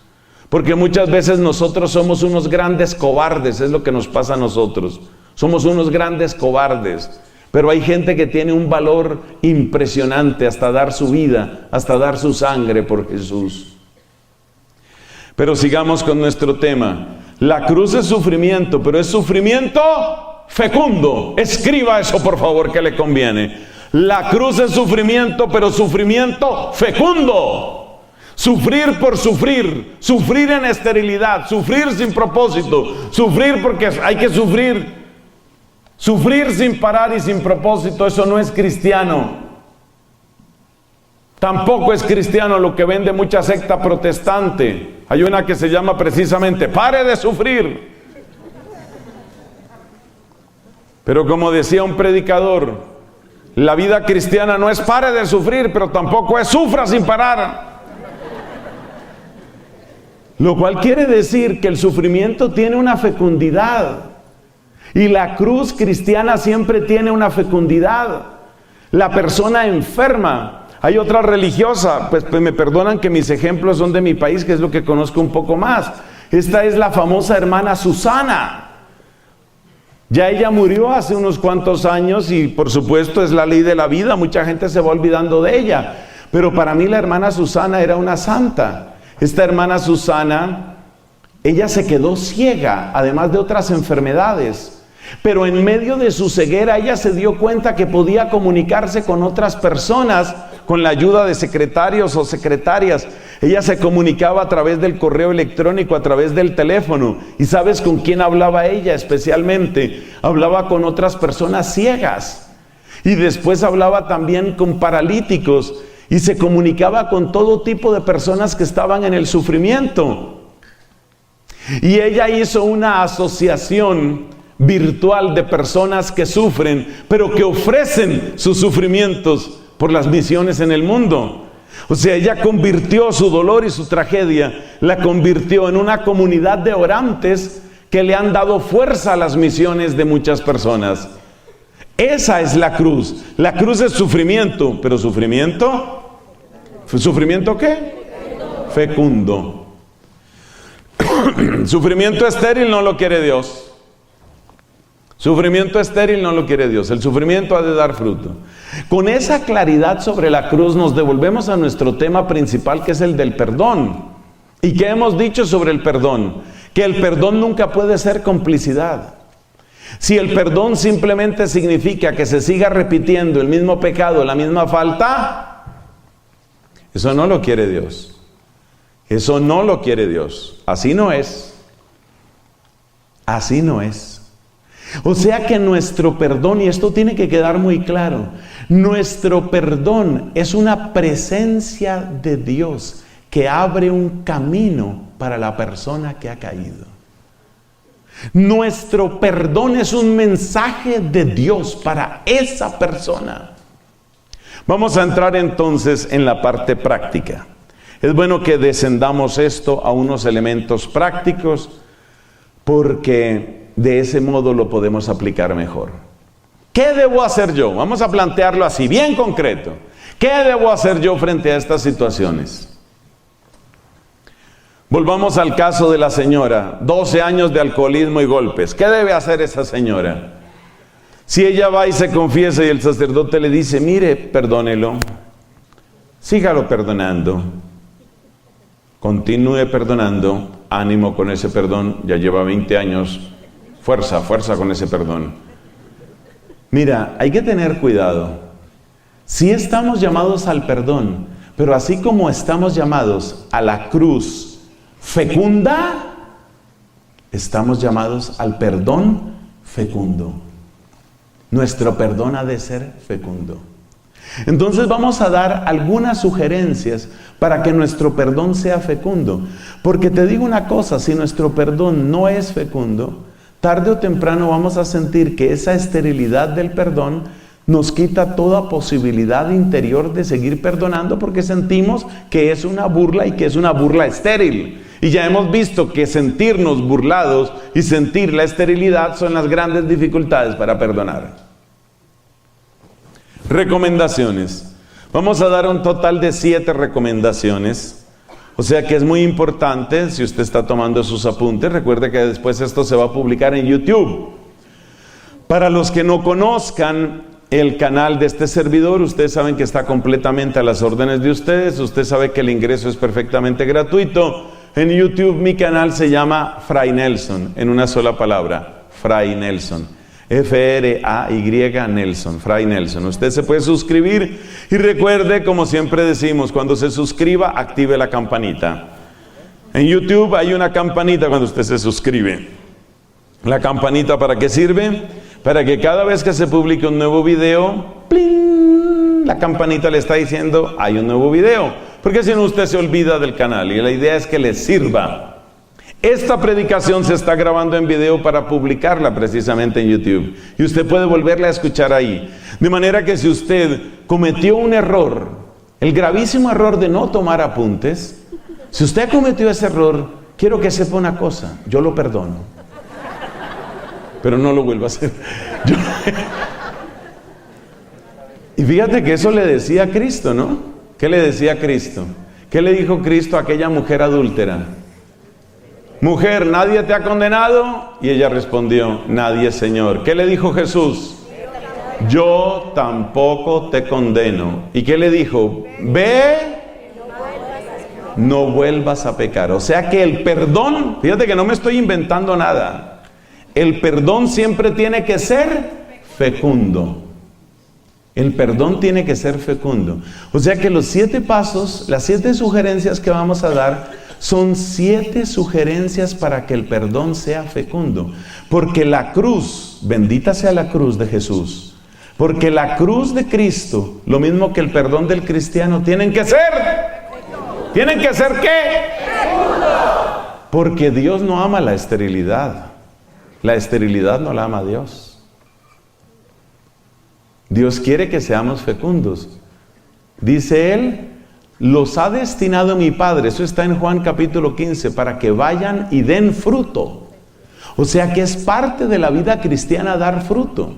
Porque muchas veces nosotros somos unos grandes cobardes, es lo que nos pasa a nosotros. Somos unos grandes cobardes. Pero hay gente que tiene un valor impresionante hasta dar su vida, hasta dar su sangre por Jesús. Pero sigamos con nuestro tema. La cruz es sufrimiento, pero es sufrimiento fecundo. Escriba eso, por favor, que le conviene. La cruz es sufrimiento, pero sufrimiento fecundo. Sufrir por sufrir, sufrir en esterilidad, sufrir sin propósito, sufrir porque hay que sufrir. Sufrir sin parar y sin propósito, eso no es cristiano. Tampoco es cristiano lo que vende mucha secta protestante. Hay una que se llama precisamente "pare de sufrir". Pero como decía un predicador, la vida cristiana no es pare de sufrir, pero tampoco es sufra sin parar. Lo cual quiere decir que el sufrimiento tiene una fecundidad. Y la cruz cristiana siempre tiene una fecundidad. La persona enferma. Hay otra religiosa, pues me perdonan que mis ejemplos son de mi país, que es lo que conozco un poco más. Esta es la famosa hermana Susana. Ya ella murió hace unos cuantos años y por supuesto es la ley de la vida, mucha gente se va olvidando de ella. Pero para mí la hermana Susana era una santa. Esta hermana Susana, ella se quedó ciega, además de otras enfermedades. Pero en medio de su ceguera ella se dio cuenta que podía comunicarse con otras personas con la ayuda de secretarios o secretarias. Ella se comunicaba a través del correo electrónico, a través del teléfono. ¿Y sabes con quién hablaba ella especialmente? Hablaba con otras personas ciegas. Y después hablaba también con paralíticos. Y se comunicaba con todo tipo de personas que estaban en el sufrimiento. Y ella hizo una asociación virtual de personas que sufren, pero que ofrecen sus sufrimientos por las misiones en el mundo. O sea, ella convirtió su dolor y su tragedia, la convirtió en una comunidad de orantes que le han dado fuerza a las misiones de muchas personas. Esa es la cruz. La cruz es sufrimiento, pero ¿sufrimiento? ¿Sufrimiento qué? Fecundo. Sufrimiento estéril no lo quiere Dios. Sufrimiento estéril no lo quiere Dios. El sufrimiento ha de dar fruto. Con esa claridad sobre la cruz nos devolvemos a nuestro tema principal, que es el del perdón. ¿Y qué hemos dicho sobre el perdón? Que el perdón nunca puede ser complicidad. Si el perdón simplemente significa que se siga repitiendo el mismo pecado, la misma falta, eso no lo quiere Dios. Eso no lo quiere Dios. Así no es. Así no es. O sea que nuestro perdón, y esto tiene que quedar muy claro, nuestro perdón es una presencia de Dios que abre un camino para la persona que ha caído. Nuestro perdón es un mensaje de Dios para esa persona. Vamos a entrar entonces en la parte práctica. Es bueno que descendamos esto a unos elementos prácticos porque de ese modo lo podemos aplicar mejor. ¿Qué debo hacer yo? Vamos a plantearlo así, bien concreto. ¿Qué debo hacer yo frente a estas situaciones? Volvamos al caso de la señora, 12 años de alcoholismo y golpes. ¿Qué debe hacer esa señora? Si ella va y se confiesa y el sacerdote le dice, mire, perdónelo, sígalo perdonando, continúe perdonando, ánimo con ese perdón, ya lleva 20 años, fuerza con ese perdón. Mira, hay que tener cuidado. Sí estamos llamados al perdón, pero así como estamos llamados a la cruz fecunda, estamos llamados al perdón fecundo. Nuestro perdón ha de ser fecundo. Entonces vamos a dar algunas sugerencias para que nuestro perdón sea fecundo. Porque te digo una cosa, si nuestro perdón no es fecundo, tarde o temprano vamos a sentir que esa esterilidad del perdón nos quita toda posibilidad interior de seguir perdonando, porque sentimos que es una burla y que es una burla estéril. Y ya hemos visto que sentirnos burlados y sentir la esterilidad son las grandes dificultades para perdonar. Recomendaciones. Vamos a dar un total de 7 recomendaciones. O sea que es muy importante, si usted está tomando sus apuntes, recuerde que después esto se va a publicar en YouTube. Para los que no conozcan el canal de este servidor, ustedes saben que está completamente a las órdenes de ustedes. Usted sabe que el ingreso es perfectamente gratuito. En YouTube mi canal se llama Fray Nelson, en una sola palabra, Fray Nelson. F-R-A-Y Nelson, Fray Nelson. Usted se puede suscribir y recuerde, como siempre decimos, cuando se suscriba, active la campanita. En YouTube hay una campanita cuando usted se suscribe. ¿La campanita para qué sirve? Para que cada vez que se publique un nuevo video, ¡pling!, la campanita le está diciendo, hay un nuevo video. Porque si no, usted se olvida del canal y la idea es que le sirva. Esta predicación se está grabando en video para publicarla precisamente en YouTube. Y usted puede volverla a escuchar ahí. De manera que si usted cometió un error, el gravísimo error de no tomar apuntes, si usted cometió ese error, quiero que sepa una cosa, yo lo perdono. pero no lo vuelvo a hacer. Y fíjate que eso le decía a Cristo, ¿no? ¿Qué le decía a Cristo? ¿Qué le dijo Cristo a aquella mujer adúltera? Mujer, ¿nadie te ha condenado? Y ella respondió, nadie, Señor. ¿Qué le dijo Jesús? Yo tampoco te condeno. ¿Y qué le dijo? Ve, no vuelvas a pecar. O sea que el perdón, fíjate que no me estoy inventando nada. El perdón siempre tiene que ser fecundo. El perdón tiene que ser fecundo. O sea que los 7 pasos, las 7 sugerencias que vamos a dar, son 7 sugerencias para que el perdón sea fecundo. Porque la cruz, bendita sea la cruz de Jesús, porque la cruz de Cristo, lo mismo que el perdón del cristiano, tienen que ser. ¿Tienen que ser qué? Porque Dios no ama la esterilidad. La esterilidad no la ama Dios. Dios quiere que seamos fecundos. Dice Él, los ha destinado mi Padre, eso está en Juan capítulo 15, para que vayan y den fruto. O sea que es parte de la vida cristiana dar fruto.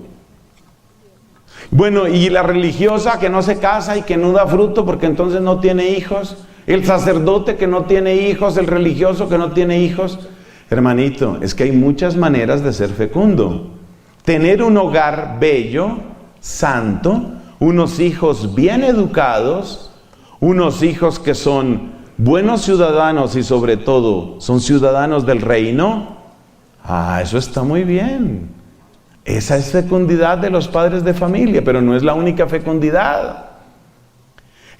Bueno, y la religiosa que no se casa y que no da fruto porque entonces no tiene hijos, el sacerdote que no tiene hijos, el religioso que no tiene hijos. Hermanito, es que hay muchas maneras de ser fecundo. Tener un hogar bello, santo, unos hijos bien educados, unos hijos que son buenos ciudadanos y sobre todo son ciudadanos del reino. Eso está muy bien. Esa es fecundidad de los padres de familia, pero no es la única fecundidad.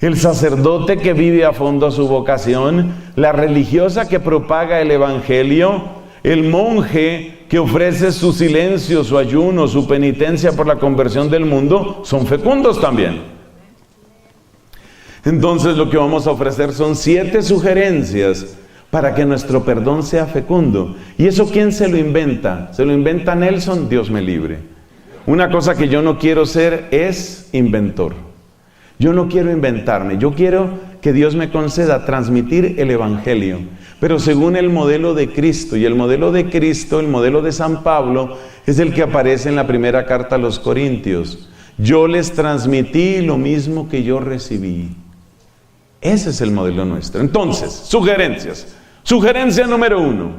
El sacerdote que vive a fondo su vocación, la religiosa que propaga el evangelio, el monje que ofrece su silencio, su ayuno, su penitencia por la conversión del mundo, son fecundos también. Entonces lo que vamos a ofrecer son 7 sugerencias para que nuestro perdón sea fecundo. ¿Y eso quién se lo inventa? ¿Se lo inventa Nelson? Dios me libre. Una cosa que yo no quiero ser es inventor. Yo no quiero inventarme. Yo quiero que Dios me conceda transmitir el evangelio, pero según el modelo de Cristo. Y el modelo de Cristo, el modelo de San Pablo, es el que aparece en la primera carta a los Corintios. Yo les transmití lo mismo que yo recibí. Ese es el modelo nuestro. Entonces, sugerencias. Sugerencia número 1.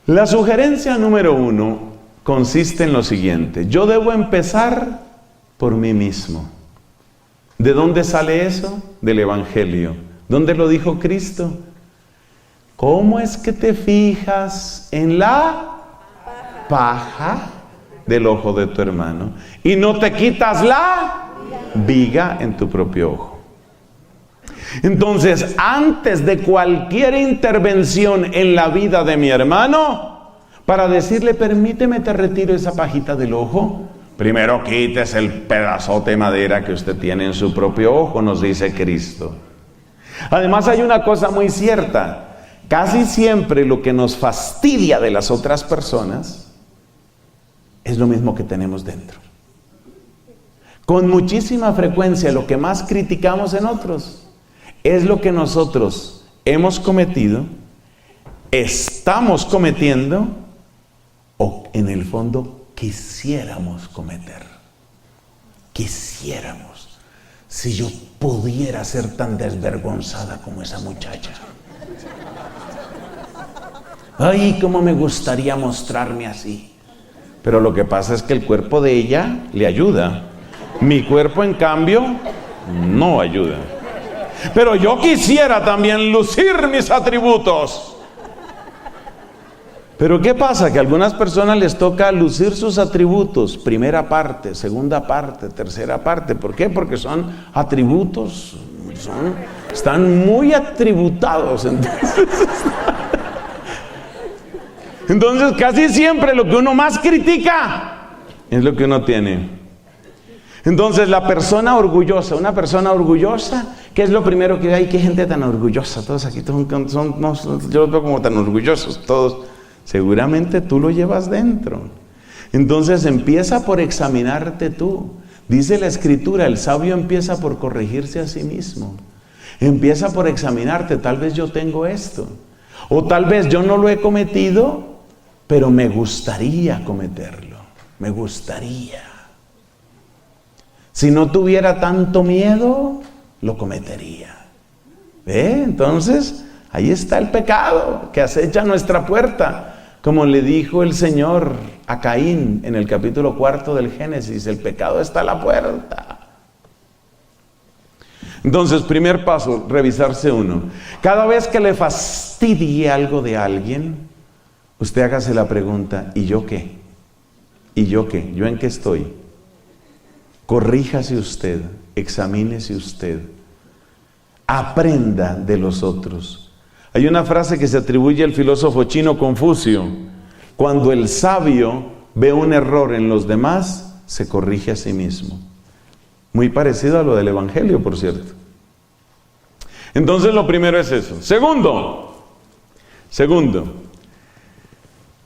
La sugerencia número 1 consiste en lo siguiente. Yo debo empezar por mí mismo. ¿De dónde sale eso? Del Evangelio. ¿Dónde lo dijo Cristo? ¿Cómo es que te fijas en la paja del ojo de tu hermano y no te quitas la viga en tu propio ojo? Entonces, antes de cualquier intervención en la vida de mi hermano, para decirle, permíteme te retiro esa pajita del ojo, primero quites el pedazote de madera que usted tiene en su propio ojo, nos dice Cristo. Además hay una cosa muy cierta, casi siempre lo que nos fastidia de las otras personas es lo mismo que tenemos dentro. Con muchísima frecuencia lo que más criticamos en otros es lo que nosotros hemos cometido, estamos cometiendo o en el fondo quisiéramos cometer. Quisiéramos. Si yo pudiera ser tan desvergonzada como esa muchacha. Ay, cómo me gustaría mostrarme así. Pero lo que pasa es que el cuerpo de ella le ayuda. Mi cuerpo, en cambio, no ayuda. Pero yo quisiera también lucir mis atributos. Pero ¿qué pasa? Que a algunas personas les toca lucir sus atributos, primera parte, segunda parte, tercera parte. ¿Por qué? Porque son atributos, están muy atributados. Entonces casi siempre lo que uno más critica es lo que uno tiene. Entonces la persona orgullosa, una persona orgullosa, ¿qué es lo primero que hay? ¿Qué gente tan orgullosa? Todos aquí yo los veo como tan orgullosos todos. Seguramente tú lo llevas dentro. Entonces empieza por examinarte tú. Dice la Escritura, el sabio empieza por corregirse a sí mismo. Empieza por examinarte, tal vez yo tengo esto. O tal vez yo no lo he cometido, pero me gustaría cometerlo, me gustaría. Si no tuviera tanto miedo, lo cometería. ¿Ve? Entonces, ahí está el pecado que acecha nuestra puerta. Como le dijo el Señor a Caín en el capítulo 4 del Génesis, el pecado está a la puerta. Entonces, primer paso, revisarse uno. Cada vez que le fastidie algo de alguien, usted hágase la pregunta, ¿y yo qué? ¿Y yo qué? ¿Yo en qué estoy? Corríjase usted, examínese usted, aprenda de los otros. Hay una frase que se atribuye al filósofo chino Confucio: cuando el sabio ve un error en los demás, se corrige a sí mismo. Muy parecido a lo del Evangelio, por cierto. Entonces lo primero es eso. Segundo,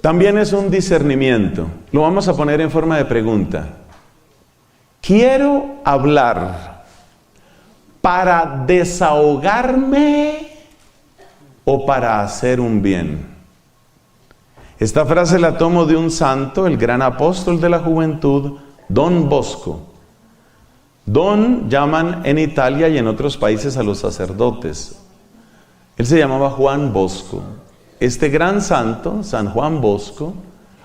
también es un discernimiento. Lo vamos a poner en forma de pregunta. ¿Quiero hablar para desahogarme o para hacer un bien? Esta frase la tomo de un santo, el gran apóstol de la juventud, Don Bosco. Don llaman en Italia y en otros países a los sacerdotes. Él se llamaba Juan Bosco. Este gran santo, San Juan Bosco,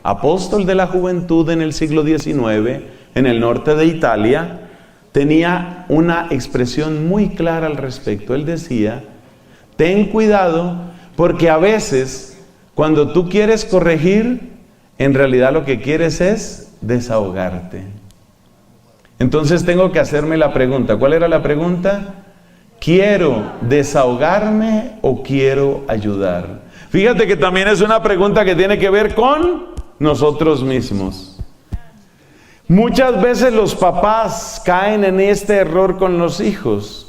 apóstol de la juventud en el siglo XIX, en el norte de Italia, tenía una expresión muy clara al respecto. Él decía: ten cuidado, porque a veces cuando tú quieres corregir, en realidad lo que quieres es desahogarte. Entonces tengo que hacerme la pregunta. ¿Cuál era la pregunta? ¿Quiero desahogarme o quiero ayudar? Fíjate que también es una pregunta que tiene que ver con nosotros mismos. Muchas veces los papás caen en este error con los hijos.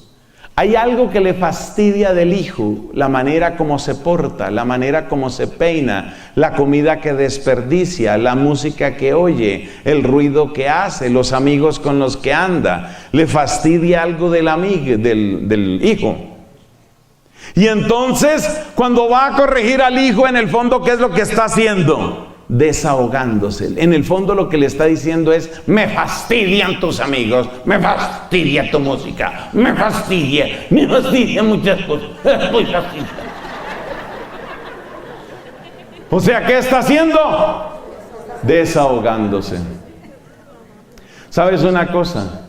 Hay algo que le fastidia del hijo: la manera como se porta, la manera como se peina, la comida que desperdicia, la música que oye, el ruido que hace, los amigos con los que anda. Le fastidia algo del hijo. Y entonces, cuando va a corregir al hijo, en el fondo, ¿qué es lo que está haciendo? Desahogándose. En el fondo lo que le está diciendo es: me fastidian tus amigos, me fastidia tu música, me fastidia muchas cosas, muy fastidia. O sea, ¿qué está haciendo? Desahogándose. ¿Sabes una cosa?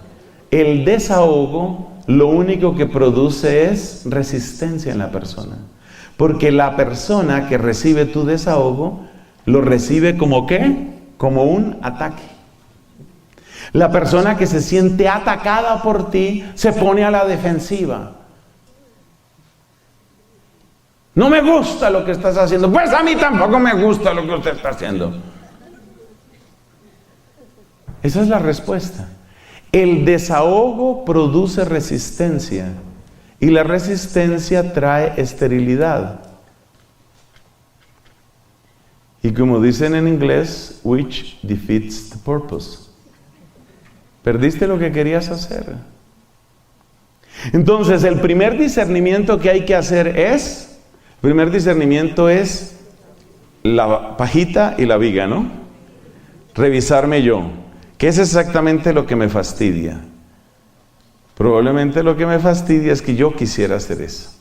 El desahogo lo único que produce es resistencia en la persona. Porque la persona que recibe tu desahogo lo recibe como ¿qué? Como un ataque. La persona que se siente atacada por ti se pone a la defensiva. No me gusta lo que estás haciendo. Pues a mí tampoco me gusta lo que usted está haciendo. Esa es la respuesta. El desahogo produce resistencia y la resistencia trae esterilidad. Y como dicen en inglés, which defeats the purpose. Perdiste lo que querías hacer. Entonces, el primer discernimiento que hay que hacer es, la pajita y la viga, ¿no? Revisarme yo. ¿Qué es exactamente lo que me fastidia? Probablemente lo que me fastidia es que yo quisiera hacer eso.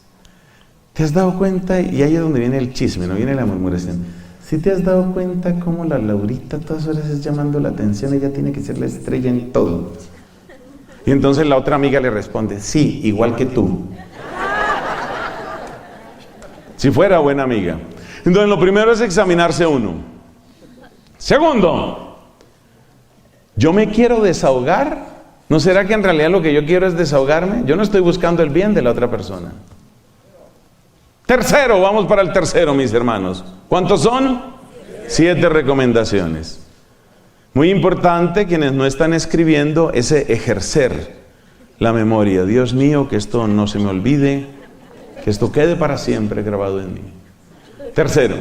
¿Te has dado cuenta? Y ahí es donde viene el chisme, no viene la murmuración. ¿Sí te has dado cuenta cómo la Laurita todas horas es llamando la atención? Ella tiene que ser la estrella en todo. Y entonces la otra amiga le responde: sí, igual que tú. Si fuera buena amiga. Entonces lo primero es examinarse uno. Segundo, ¿yo me quiero desahogar? ¿No será que en realidad lo que yo quiero es desahogarme? Yo no estoy buscando el bien de la otra persona. Tercero, vamos para el tercero, mis hermanos. ¿Cuántos son? 7 recomendaciones. Muy importante, quienes no están escribiendo, ese ejercer la memoria. Dios mío, que esto no se me olvide, que esto quede para siempre grabado en mí. Tercero,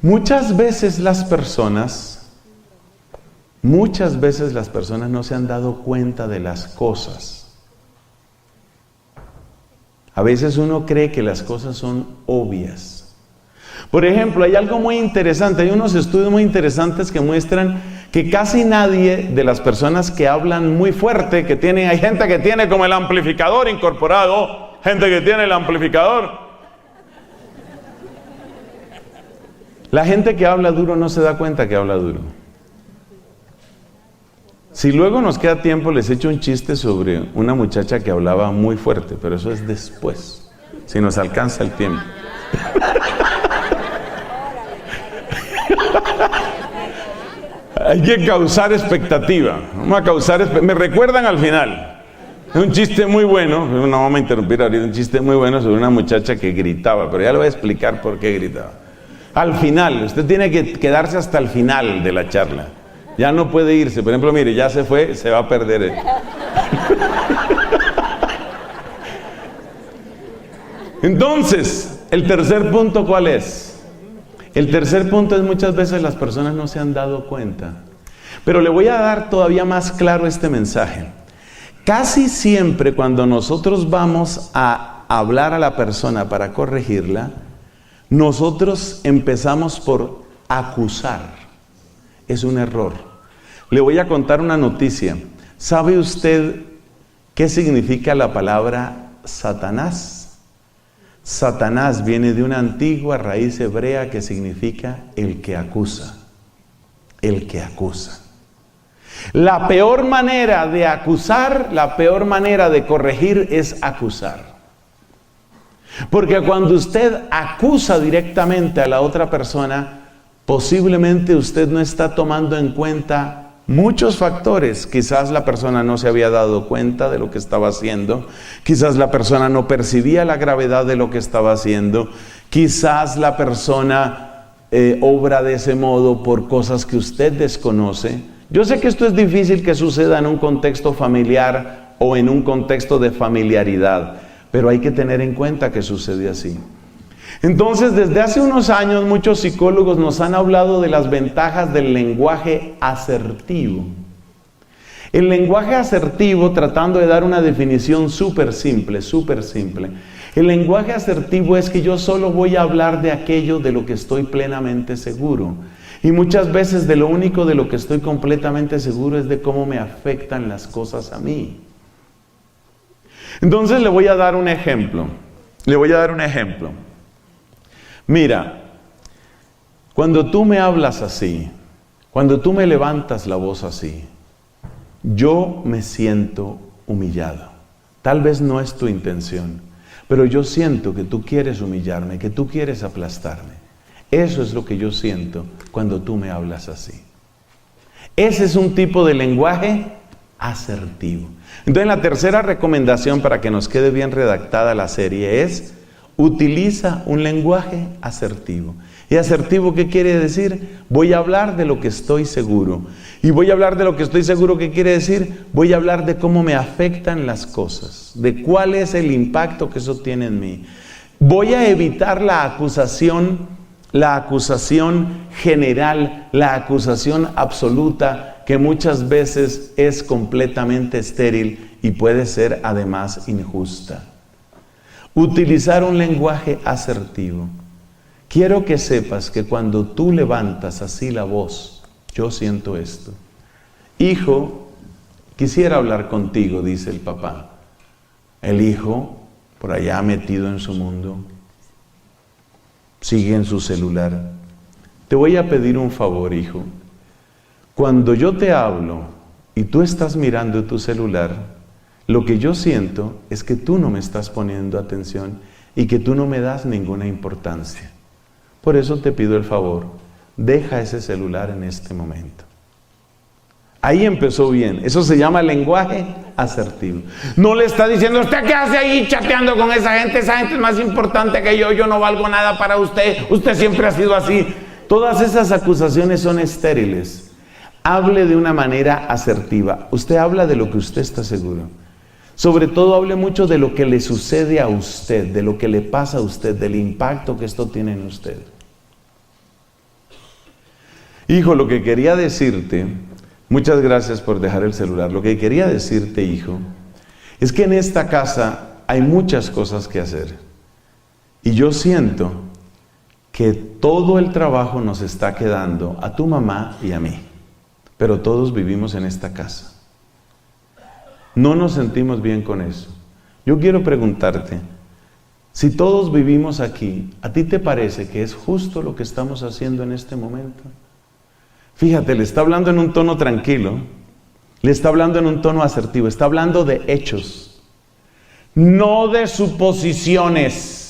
muchas veces las personas no se han dado cuenta de las cosas. A veces uno cree que las cosas son obvias. Por ejemplo, hay algo muy interesante, hay unos estudios muy interesantes que muestran que casi nadie de las personas que hablan muy fuerte, hay gente que tiene como el amplificador incorporado, gente que tiene el amplificador. La gente que habla duro no se da cuenta que habla duro. Si luego nos queda tiempo, les echo un chiste sobre una muchacha que hablaba muy fuerte, pero eso es después, si nos alcanza el tiempo. Hay que causar expectativa. Vamos a causar me recuerdan al final. Es un chiste muy bueno, no vamos a interrumpir ahorita, un chiste muy bueno sobre una muchacha que gritaba, pero ya le voy a explicar por qué gritaba. Al final, usted tiene que quedarse hasta el final de la charla. Ya no puede irse. Por ejemplo, mire, ya se fue, se va a perder. Entonces, el tercer punto, ¿cuál es? El tercer punto es muchas veces las personas no se han dado cuenta. Pero le voy a dar todavía más claro este mensaje. Casi siempre cuando nosotros vamos a hablar a la persona para corregirla, nosotros empezamos por acusar. Es un error. Le voy a contar una noticia. ¿Sabe usted qué significa la palabra Satanás? Satanás viene de una antigua raíz hebrea que significa el que acusa. El que acusa. La peor manera de acusar, la peor manera de corregir es acusar. Porque cuando usted acusa directamente a la otra persona, posiblemente usted no está tomando en cuenta muchos factores. Quizás la persona no se había dado cuenta de lo que estaba haciendo. Quizás la persona no percibía la gravedad de lo que estaba haciendo. Quizás la persona obra de ese modo por cosas que usted desconoce. Yo sé que esto es difícil que suceda en un contexto familiar o en un contexto de familiaridad, pero hay que tener en cuenta que sucede así. Entonces, desde hace unos años, muchos psicólogos nos han hablado de las ventajas del lenguaje asertivo. El lenguaje asertivo, tratando de dar una definición súper simple. El lenguaje asertivo es que yo solo voy a hablar de aquello de lo que estoy plenamente seguro. Y muchas veces de lo único de lo que estoy completamente seguro es de cómo me afectan las cosas a mí. Entonces le voy a dar un ejemplo. Mira, cuando tú me hablas así, cuando tú me levantas la voz así, yo me siento humillado. Tal vez no es tu intención, pero yo siento que tú quieres humillarme, que tú quieres aplastarme. Eso es lo que yo siento cuando tú me hablas así. Ese es un tipo de lenguaje asertivo. Entonces, la tercera recomendación para que nos quede bien redactada la serie es: utiliza un lenguaje asertivo. ¿Y asertivo qué quiere decir? Voy a hablar de lo que estoy seguro. Y voy a hablar de lo que estoy seguro, ¿qué quiere decir? Voy a hablar de cómo me afectan las cosas, de cuál es el impacto que eso tiene en mí. Voy a evitar la acusación general, la acusación absoluta, que muchas veces es completamente estéril y puede ser además injusta. Utilizar un lenguaje asertivo. Quiero que sepas que cuando tú levantas así la voz, yo siento esto. Hijo, quisiera hablar contigo, dice el papá. El hijo, por allá metido en su mundo, sigue en su celular. Te voy a pedir un favor, hijo. Cuando yo te hablo y tú estás mirando tu celular, lo que yo siento es que tú no me estás poniendo atención y que tú no me das ninguna importancia. Por eso te pido el favor, deja ese celular en este momento. Ahí empezó bien. Eso se llama lenguaje asertivo. No le está diciendo: ¿usted qué hace ahí chateando con esa gente? Esa gente es más importante que yo no valgo nada para usted siempre ha sido así. Todas esas acusaciones son estériles. Hable de una manera asertiva. Usted habla de lo que usted está seguro. Sobre todo hable mucho de lo que le sucede a usted, de lo que le pasa a usted, del impacto que esto tiene en usted. Hijo, lo que quería decirte, muchas gracias por dejar el celular. Lo que quería decirte, hijo, es que en esta casa hay muchas cosas que hacer. Y yo siento que todo el trabajo nos está quedando a tu mamá y a mí, pero todos vivimos en esta casa. No nos sentimos bien con eso. Yo quiero preguntarte, si todos vivimos aquí, ¿a ti te parece que es justo lo que estamos haciendo en este momento? Fíjate, le está hablando en un tono tranquilo, le está hablando en un tono asertivo, está hablando de hechos, no de suposiciones.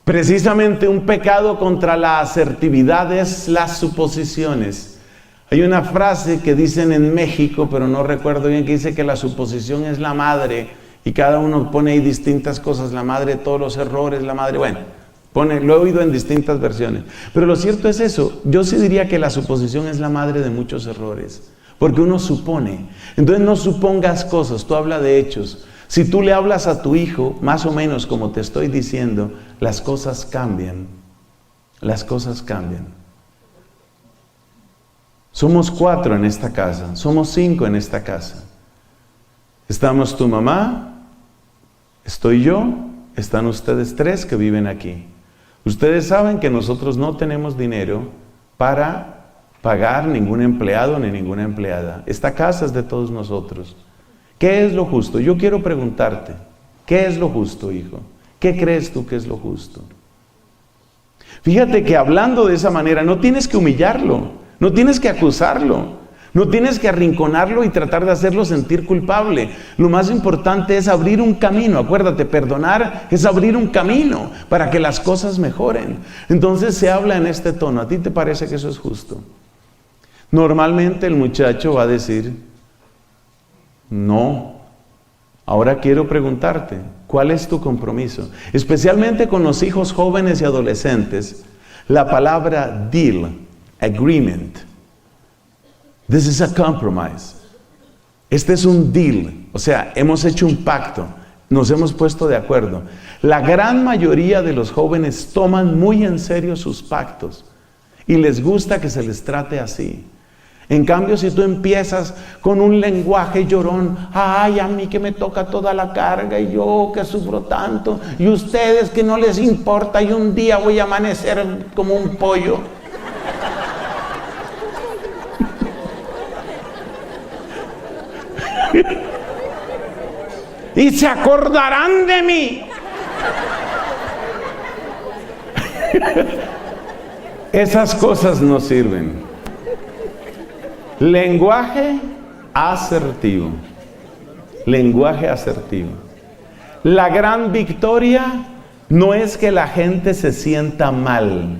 Precisamente un pecado contra la asertividad es las suposiciones. Hay una frase que dicen en México, pero no recuerdo bien, que dice que la suposición es la madre, y cada uno pone ahí distintas cosas, la madre de todos los errores, la madre, bueno, lo he oído en distintas versiones. Pero lo cierto es eso, yo sí diría que la suposición es la madre de muchos errores, porque uno supone. Entonces no supongas cosas, tú habla de hechos. Si tú le hablas a tu hijo, más o menos como te estoy diciendo, las cosas cambian. Las cosas cambian. Somos 4 en esta casa, somos 5 en esta casa. Estamos tu mamá, estoy yo, están ustedes 3 que viven aquí. Ustedes saben que nosotros no tenemos dinero para pagar ningún empleado ni ninguna empleada. Esta casa es de todos nosotros. ¿Qué es lo justo? Yo quiero preguntarte, ¿qué es lo justo, hijo? ¿Qué crees tú que es lo justo? Fíjate que hablando de esa manera no tienes que humillarlo, no tienes que acusarlo, no tienes que arrinconarlo y tratar de hacerlo sentir culpable. Lo más importante es abrir un camino. Acuérdate, perdonar es abrir un camino para que las cosas mejoren. Entonces se habla en este tono. ¿A ti te parece que eso es justo? Normalmente el muchacho va a decir, no. Ahora quiero preguntarte, ¿cuál es tu compromiso? Especialmente con los hijos jóvenes y adolescentes, la palabra deal, agreement. This is a compromise. Este es un deal, o sea, hemos hecho un pacto, nos hemos puesto de acuerdo. La gran mayoría de los jóvenes toman muy en serio sus pactos y les gusta que se les trate así. En cambio, si tú empiezas con un lenguaje llorón, ay, a mí que me toca toda la carga y yo que sufro tanto, y ustedes que no les importa y un día voy a amanecer como un pollo. Y se acordarán de mí. Esas cosas no sirven. Lenguaje asertivo. Lenguaje asertivo. La gran victoria no es que la gente se sienta mal.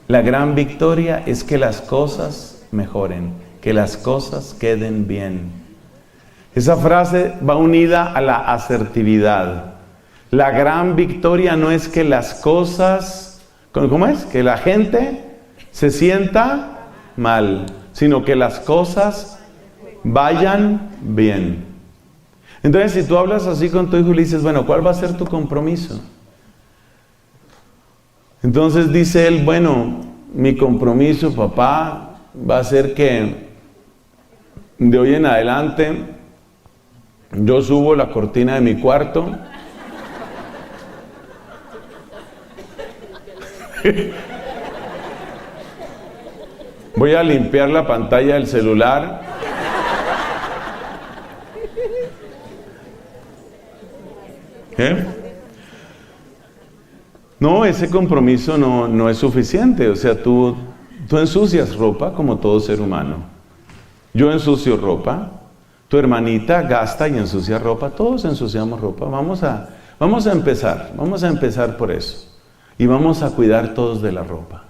La gran victoria es que las cosas mejoren, que las cosas queden bien. Esa frase va unida a la asertividad. La gran victoria no es que las cosas, ¿cómo es? Que la gente se sienta mal, sino que las cosas vayan bien. Entonces, si tú hablas así con tu hijo y le dices, bueno, ¿cuál va a ser tu compromiso? Entonces dice él, bueno, mi compromiso, papá, va a ser que de hoy en adelante yo subo la cortina de mi cuarto voy a limpiar la pantalla del celular No, ese compromiso no es suficiente. O sea, tú ensucias ropa como todo ser humano. Yo ensucio ropa. Tu hermanita gasta y ensucia ropa, todos ensuciamos ropa. Vamos a empezar por eso. Y vamos a cuidar todos de la ropa.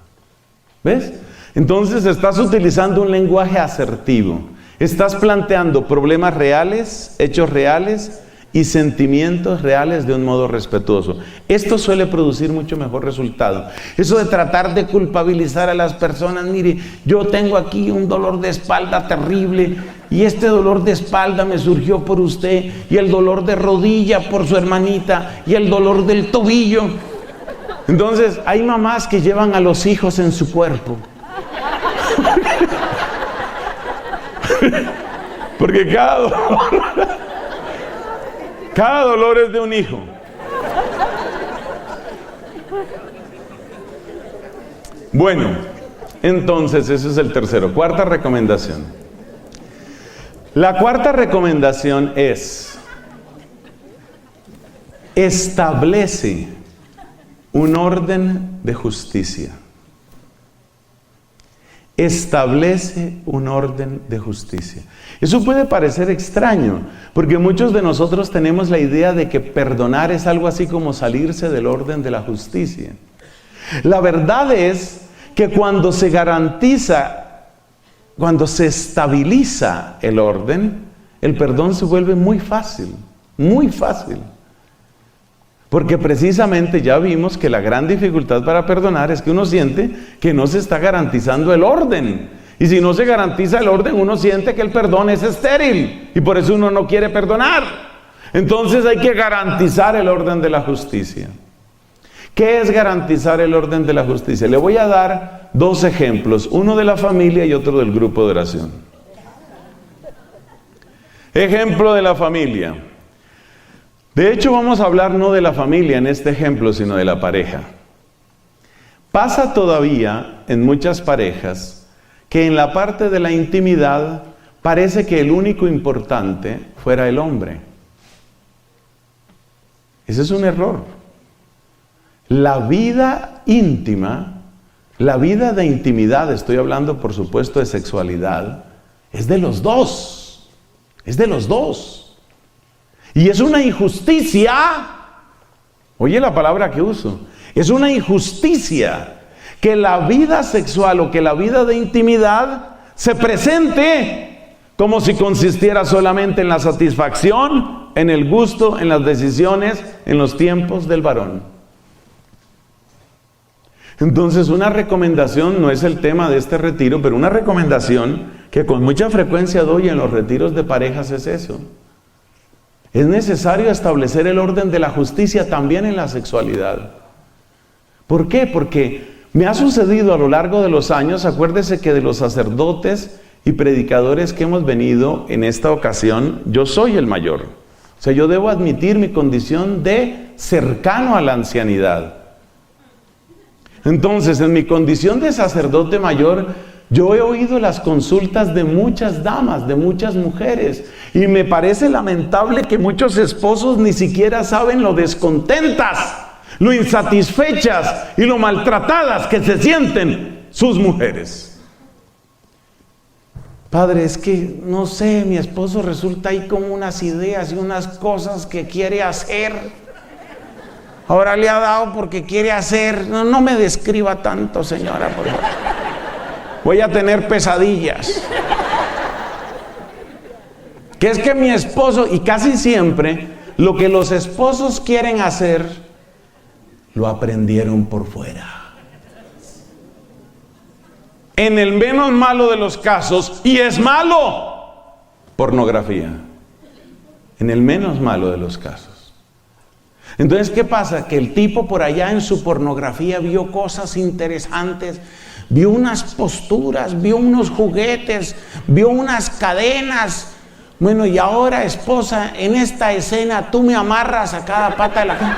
¿Ves? Entonces estás utilizando un lenguaje asertivo. Estás planteando problemas reales, hechos reales y sentimientos reales de un modo respetuoso. Esto suele producir mucho mejor resultado. Eso de tratar de culpabilizar a las personas, mire, yo tengo aquí un dolor de espalda terrible y este dolor de espalda me surgió por usted, y el dolor de rodilla por su hermanita, y el dolor del tobillo. Entonces hay mamás que llevan a los hijos en su cuerpo. Porque cada dolor es de un hijo. Bueno, entonces ese es el tercero. Cuarta recomendación. La cuarta recomendación es: establece un orden de justicia. Establece un orden de justicia. Eso puede parecer extraño, porque muchos de nosotros tenemos la idea de que perdonar es algo así como salirse del orden de la justicia. La verdad es que cuando se garantiza, cuando se estabiliza el orden, el perdón se vuelve muy fácil, muy fácil. Porque precisamente ya vimos que la gran dificultad para perdonar es que uno siente que no se está garantizando el orden. Y si no se garantiza el orden, uno siente que el perdón es estéril. Y por eso uno no quiere perdonar. Entonces hay que garantizar el orden de la justicia. ¿Qué es garantizar el orden de la justicia? Le voy a dar dos ejemplos. Uno de la familia y otro del grupo de oración. Ejemplo de la familia. De hecho, vamos a hablar no de la familia en este ejemplo, sino de la pareja. Pasa todavía en muchas parejas que en la parte de la intimidad parece que el único importante fuera el hombre. Ese es un error. La vida íntima, la vida de intimidad, estoy hablando por supuesto de sexualidad, es de los dos. Es de los dos. Y es una injusticia, oye la palabra que uso, es una injusticia que la vida sexual o que la vida de intimidad se presente como si consistiera solamente en la satisfacción, en el gusto, en las decisiones, en los tiempos del varón. Entonces una recomendación, no es el tema de este retiro, pero una recomendación que con mucha frecuencia doy en los retiros de parejas es eso. Es necesario establecer el orden de la justicia también en la sexualidad. ¿Por qué? Porque me ha sucedido a lo largo de los años, acuérdese que de los sacerdotes y predicadores que hemos venido en esta ocasión, yo soy el mayor. O sea, yo debo admitir mi condición de cercano a la ancianidad. Entonces, en mi condición de sacerdote mayor, yo he oído las consultas de muchas damas, de muchas mujeres, y me parece lamentable que muchos esposos ni siquiera saben lo descontentas, lo insatisfechas y lo maltratadas que se sienten sus mujeres. Padre, es que no sé, mi esposo resulta ahí con unas ideas y unas cosas que quiere hacer. Ahora le ha dado porque quiere hacer. No me describa tanto, señora, por favor. Voy a tener pesadillas. Que es que mi esposo, y casi siempre, lo que los esposos quieren hacer, lo aprendieron por fuera. En el menos malo de los casos, y es malo, pornografía. En el menos malo de los casos. Entonces, ¿qué pasa? Que el tipo por allá en su pornografía vio cosas interesantes, vio unas posturas, vio unos juguetes, vio unas cadenas. Bueno, y ahora, esposa, en esta escena tú me amarras a cada pata de la cama.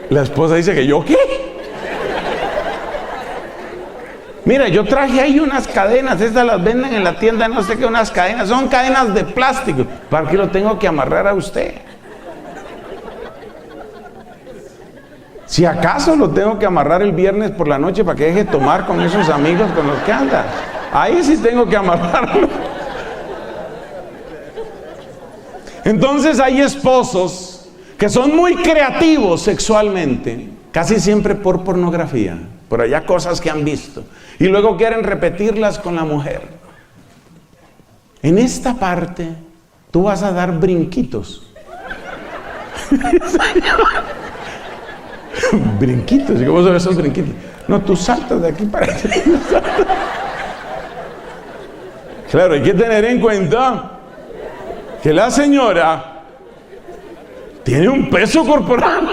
La esposa dice que ¿yo qué? Mira, yo traje ahí unas cadenas, estas las venden en la tienda, no sé qué, unas cadenas, son cadenas de plástico. ¿Para qué lo tengo que amarrar a usted? Si acaso lo tengo que amarrar el viernes por la noche para que deje de tomar con esos amigos con los que anda. Ahí sí tengo que amarrarlo. Entonces hay esposos que son muy creativos sexualmente, casi siempre por pornografía, por allá cosas que han visto, y luego quieren repetirlas con la mujer. En esta parte tú vas a dar brinquitos. Brinquitos, ¿cómo son esos brinquitos? No, tú saltas de aquí para allá. Claro, hay que tener en cuenta que la señora tiene un peso corporal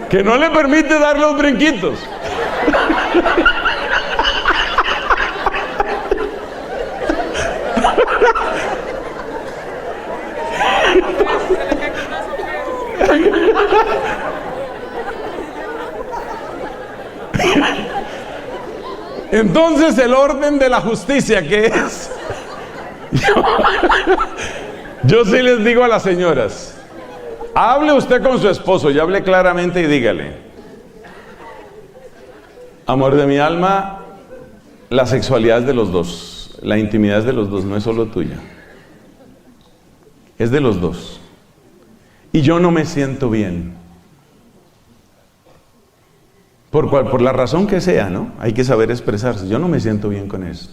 que no le permite dar los brinquitos. Entonces el orden de la justicia, ¿qué es? Yo sí les digo a las señoras, hable usted con su esposo y hable claramente y dígale: amor de mi alma, la sexualidad es de los dos, la intimidad es de los dos, no es solo tuya, es de los dos, y yo no me siento bien. Por la razón que sea, ¿no? Hay que saber expresarse. Yo no me siento bien con eso.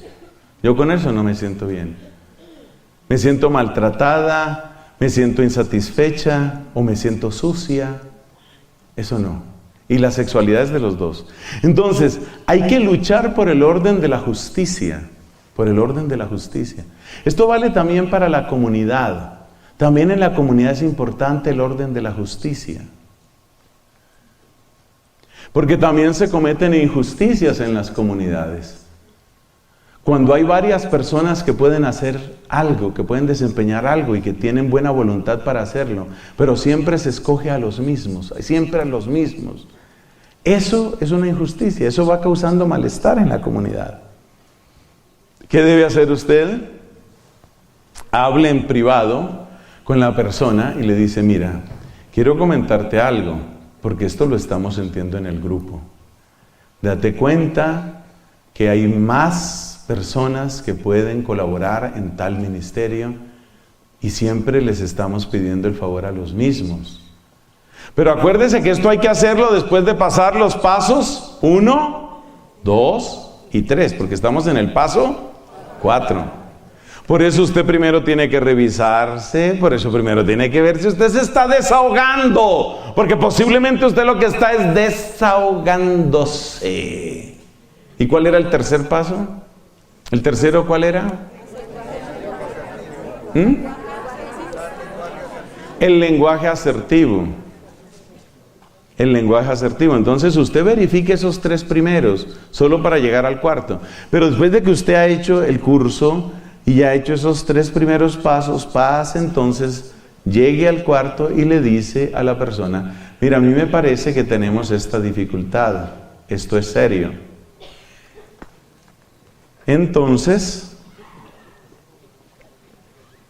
Yo con eso no me siento bien. Me siento maltratada, me siento insatisfecha o me siento sucia. Eso no. Y la sexualidad es de los dos. Entonces, hay que luchar por el orden de la justicia. Por el orden de la justicia. Esto vale también para la comunidad. También en la comunidad es importante el orden de la justicia. Porque también se cometen injusticias en las comunidades. Cuando hay varias personas que pueden hacer algo, que pueden desempeñar algo y que tienen buena voluntad para hacerlo, pero siempre se escoge a los mismos, siempre a los mismos. Eso es una injusticia, eso va causando malestar en la comunidad. ¿Qué debe hacer usted? Hable en privado con la persona y le dice: mira, quiero comentarte algo, porque esto lo estamos sintiendo en el grupo. Date cuenta que hay más personas que pueden colaborar en tal ministerio y siempre les estamos pidiendo el favor a los mismos. Pero acuérdese que esto hay que hacerlo después de pasar los pasos 1, 2 y 3, porque estamos en el paso 4. Por eso usted primero tiene que revisarse, por eso primero tiene que ver si usted se está desahogando, porque posiblemente usted lo que está es desahogándose. ¿Y cuál era el tercer paso? ¿El tercero cuál era? El lenguaje asertivo. El lenguaje asertivo. Entonces usted verifique esos 3 primeros, solo para llegar al cuarto. Pero después de que usted ha hecho el curso y ya ha hecho esos 3 primeros pasos, pase entonces, llegue al cuarto y le dice a la persona: mira, a mí me parece que tenemos esta dificultad, esto es serio. Entonces,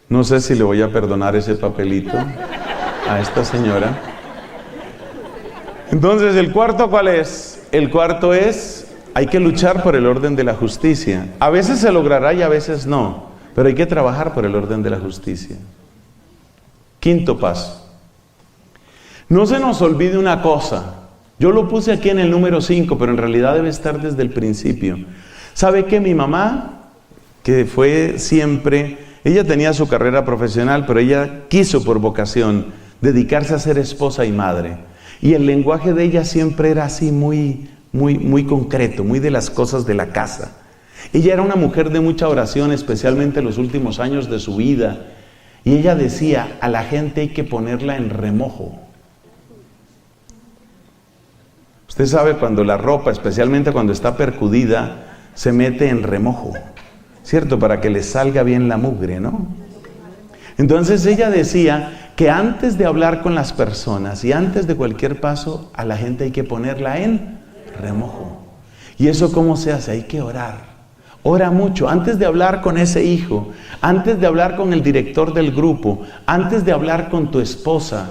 no sé si le voy a perdonar ese papelito a esta señora. Entonces, ¿el cuarto cuál es? El cuarto es: hay que luchar por el orden de la justicia. A veces se logrará y a veces no, pero hay que trabajar por el orden de la justicia. Quinto paso. No se nos olvide una cosa. Yo lo puse aquí en el número 5, pero en realidad debe estar desde el principio. ¿Sabe qué? Mi mamá, que fue siempre, ella tenía su carrera profesional, pero ella quiso por vocación dedicarse a ser esposa y madre. Y el lenguaje de ella siempre era así muy concreto, muy de las cosas de la casa. Ella era una mujer de mucha oración, especialmente en los últimos años de su vida. Y ella decía: a la gente hay que ponerla en remojo. Usted sabe cuando la ropa, especialmente cuando está percudida, se mete en remojo, ¿cierto? Para que le salga bien la mugre, ¿no? Entonces ella decía que antes de hablar con las personas y antes de cualquier paso, a la gente hay que ponerla en remojo. ¿Y eso cómo se hace? Hay que orar. Ora mucho. Antes de hablar con ese hijo, antes de hablar con el director del grupo, antes de hablar con tu esposa,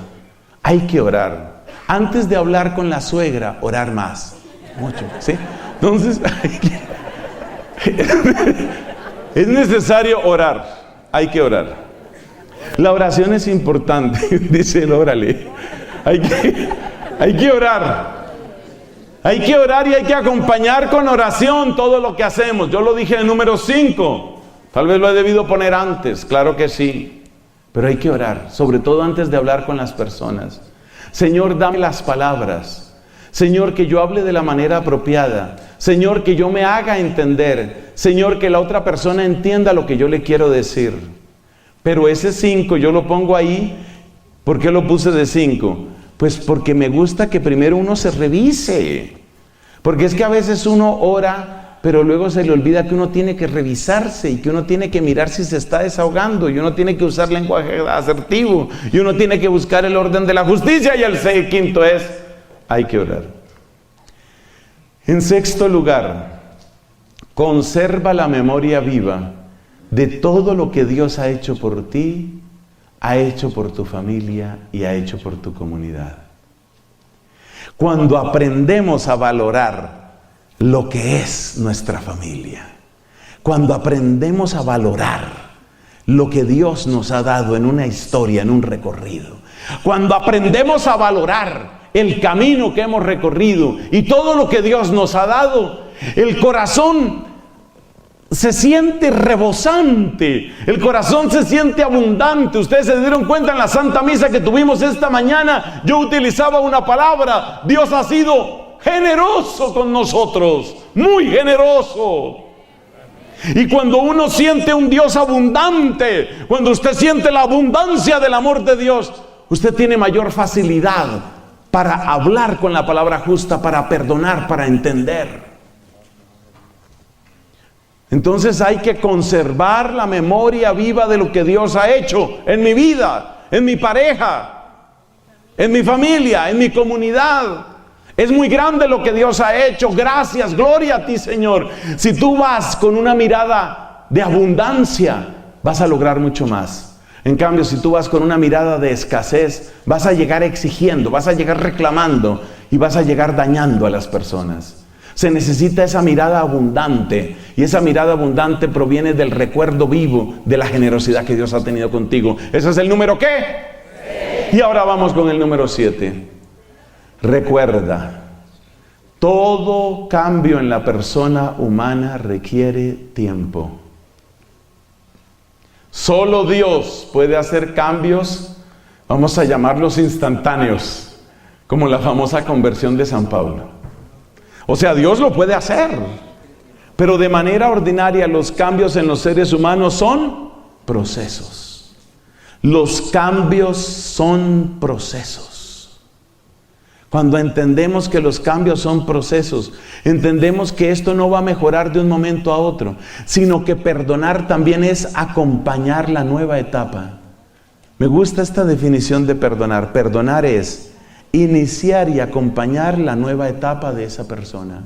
hay que orar. Antes de hablar con la suegra, orar más. Mucho, ¿sí? Entonces, es necesario orar. Hay que orar. La oración es importante. Dice él: órale. Hay que orar. Hay que orar y hay que acompañar con oración todo lo que hacemos. Yo lo dije en el número 5. Tal vez lo he debido poner antes, claro que sí. Pero hay que orar, sobre todo antes de hablar con las personas. Señor, dame las palabras. Señor, que yo hable de la manera apropiada. Señor, que yo me haga entender. Señor, que la otra persona entienda lo que yo le quiero decir. Pero ese 5 yo lo pongo ahí. ¿Por qué lo puse de 5? Pues porque me gusta que primero uno se revise. Porque es que a veces uno ora, pero luego se le olvida que uno tiene que revisarse y que uno tiene que mirar si se está desahogando y uno tiene que usar lenguaje asertivo y uno tiene que buscar el orden de la justicia y el quinto es, hay que orar. En sexto lugar, conserva la memoria viva de todo lo que Dios ha hecho por ti, ha hecho por tu familia y ha hecho por tu comunidad. Cuando aprendemos a valorar lo que es nuestra familia, cuando aprendemos a valorar lo que Dios nos ha dado en una historia, en un recorrido, cuando aprendemos a valorar el camino que hemos recorrido y todo lo que Dios nos ha dado, el corazón se siente rebosante, el corazón se siente abundante. Ustedes se dieron cuenta en la Santa Misa que tuvimos esta mañana, yo utilizaba una palabra: Dios ha sido generoso con nosotros, muy generoso. Y cuando uno siente un Dios abundante, cuando usted siente la abundancia del amor de Dios, usted tiene mayor facilidad para hablar con la palabra justa, para perdonar, para entender. Entonces hay que conservar la memoria viva de lo que Dios ha hecho en mi vida, en mi pareja, en mi familia, en mi comunidad. Es muy grande lo que Dios ha hecho. Gracias, gloria a ti, Señor. Si tú vas con una mirada de abundancia, vas a lograr mucho más. En cambio, si tú vas con una mirada de escasez, vas a llegar exigiendo, vas a llegar reclamando y vas a llegar dañando a las personas. Se necesita esa mirada abundante, y esa mirada abundante proviene del recuerdo vivo de la generosidad que Dios ha tenido contigo. ¿Ese es el número qué? Y ahora vamos con el número 7. Recuerda, todo cambio en la persona humana requiere tiempo. Solo Dios puede hacer cambios, vamos a llamarlos instantáneos, como la famosa conversión de San Pablo. O sea, Dios lo puede hacer, pero de manera ordinaria los cambios en los seres humanos son procesos. Los cambios son procesos. Cuando entendemos que los cambios son procesos, entendemos que esto no va a mejorar de un momento a otro, sino que perdonar también es acompañar la nueva etapa. Me gusta esta definición de perdonar. Perdonar es iniciar y acompañar la nueva etapa de esa persona.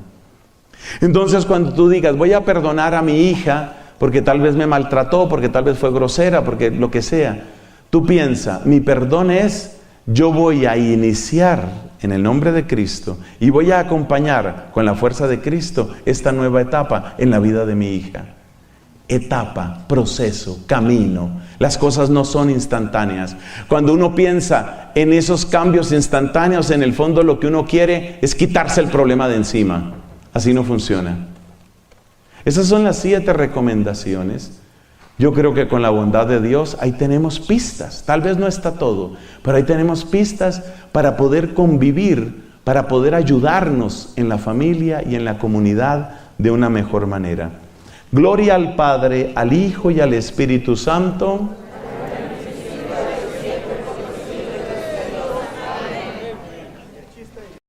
Entonces, cuando tú digas, voy a perdonar a mi hija porque tal vez me maltrató, porque tal vez fue grosera, porque lo que sea, tú piensa, mi perdón es, yo voy a iniciar en el nombre de Cristo y voy a acompañar con la fuerza de Cristo esta nueva etapa en la vida de mi hija. Etapa, proceso, camino. Las cosas no son instantáneas. Cuando uno piensa en esos cambios instantáneos, en el fondo lo que uno quiere es quitarse el problema de encima. Así no funciona. Esas son las 7 recomendaciones. Yo creo que con la bondad de Dios ahí tenemos pistas. Tal vez no está todo, pero ahí tenemos pistas para poder convivir, para poder ayudarnos en la familia y en la comunidad de una mejor manera. Gloria al Padre, al Hijo y al Espíritu Santo.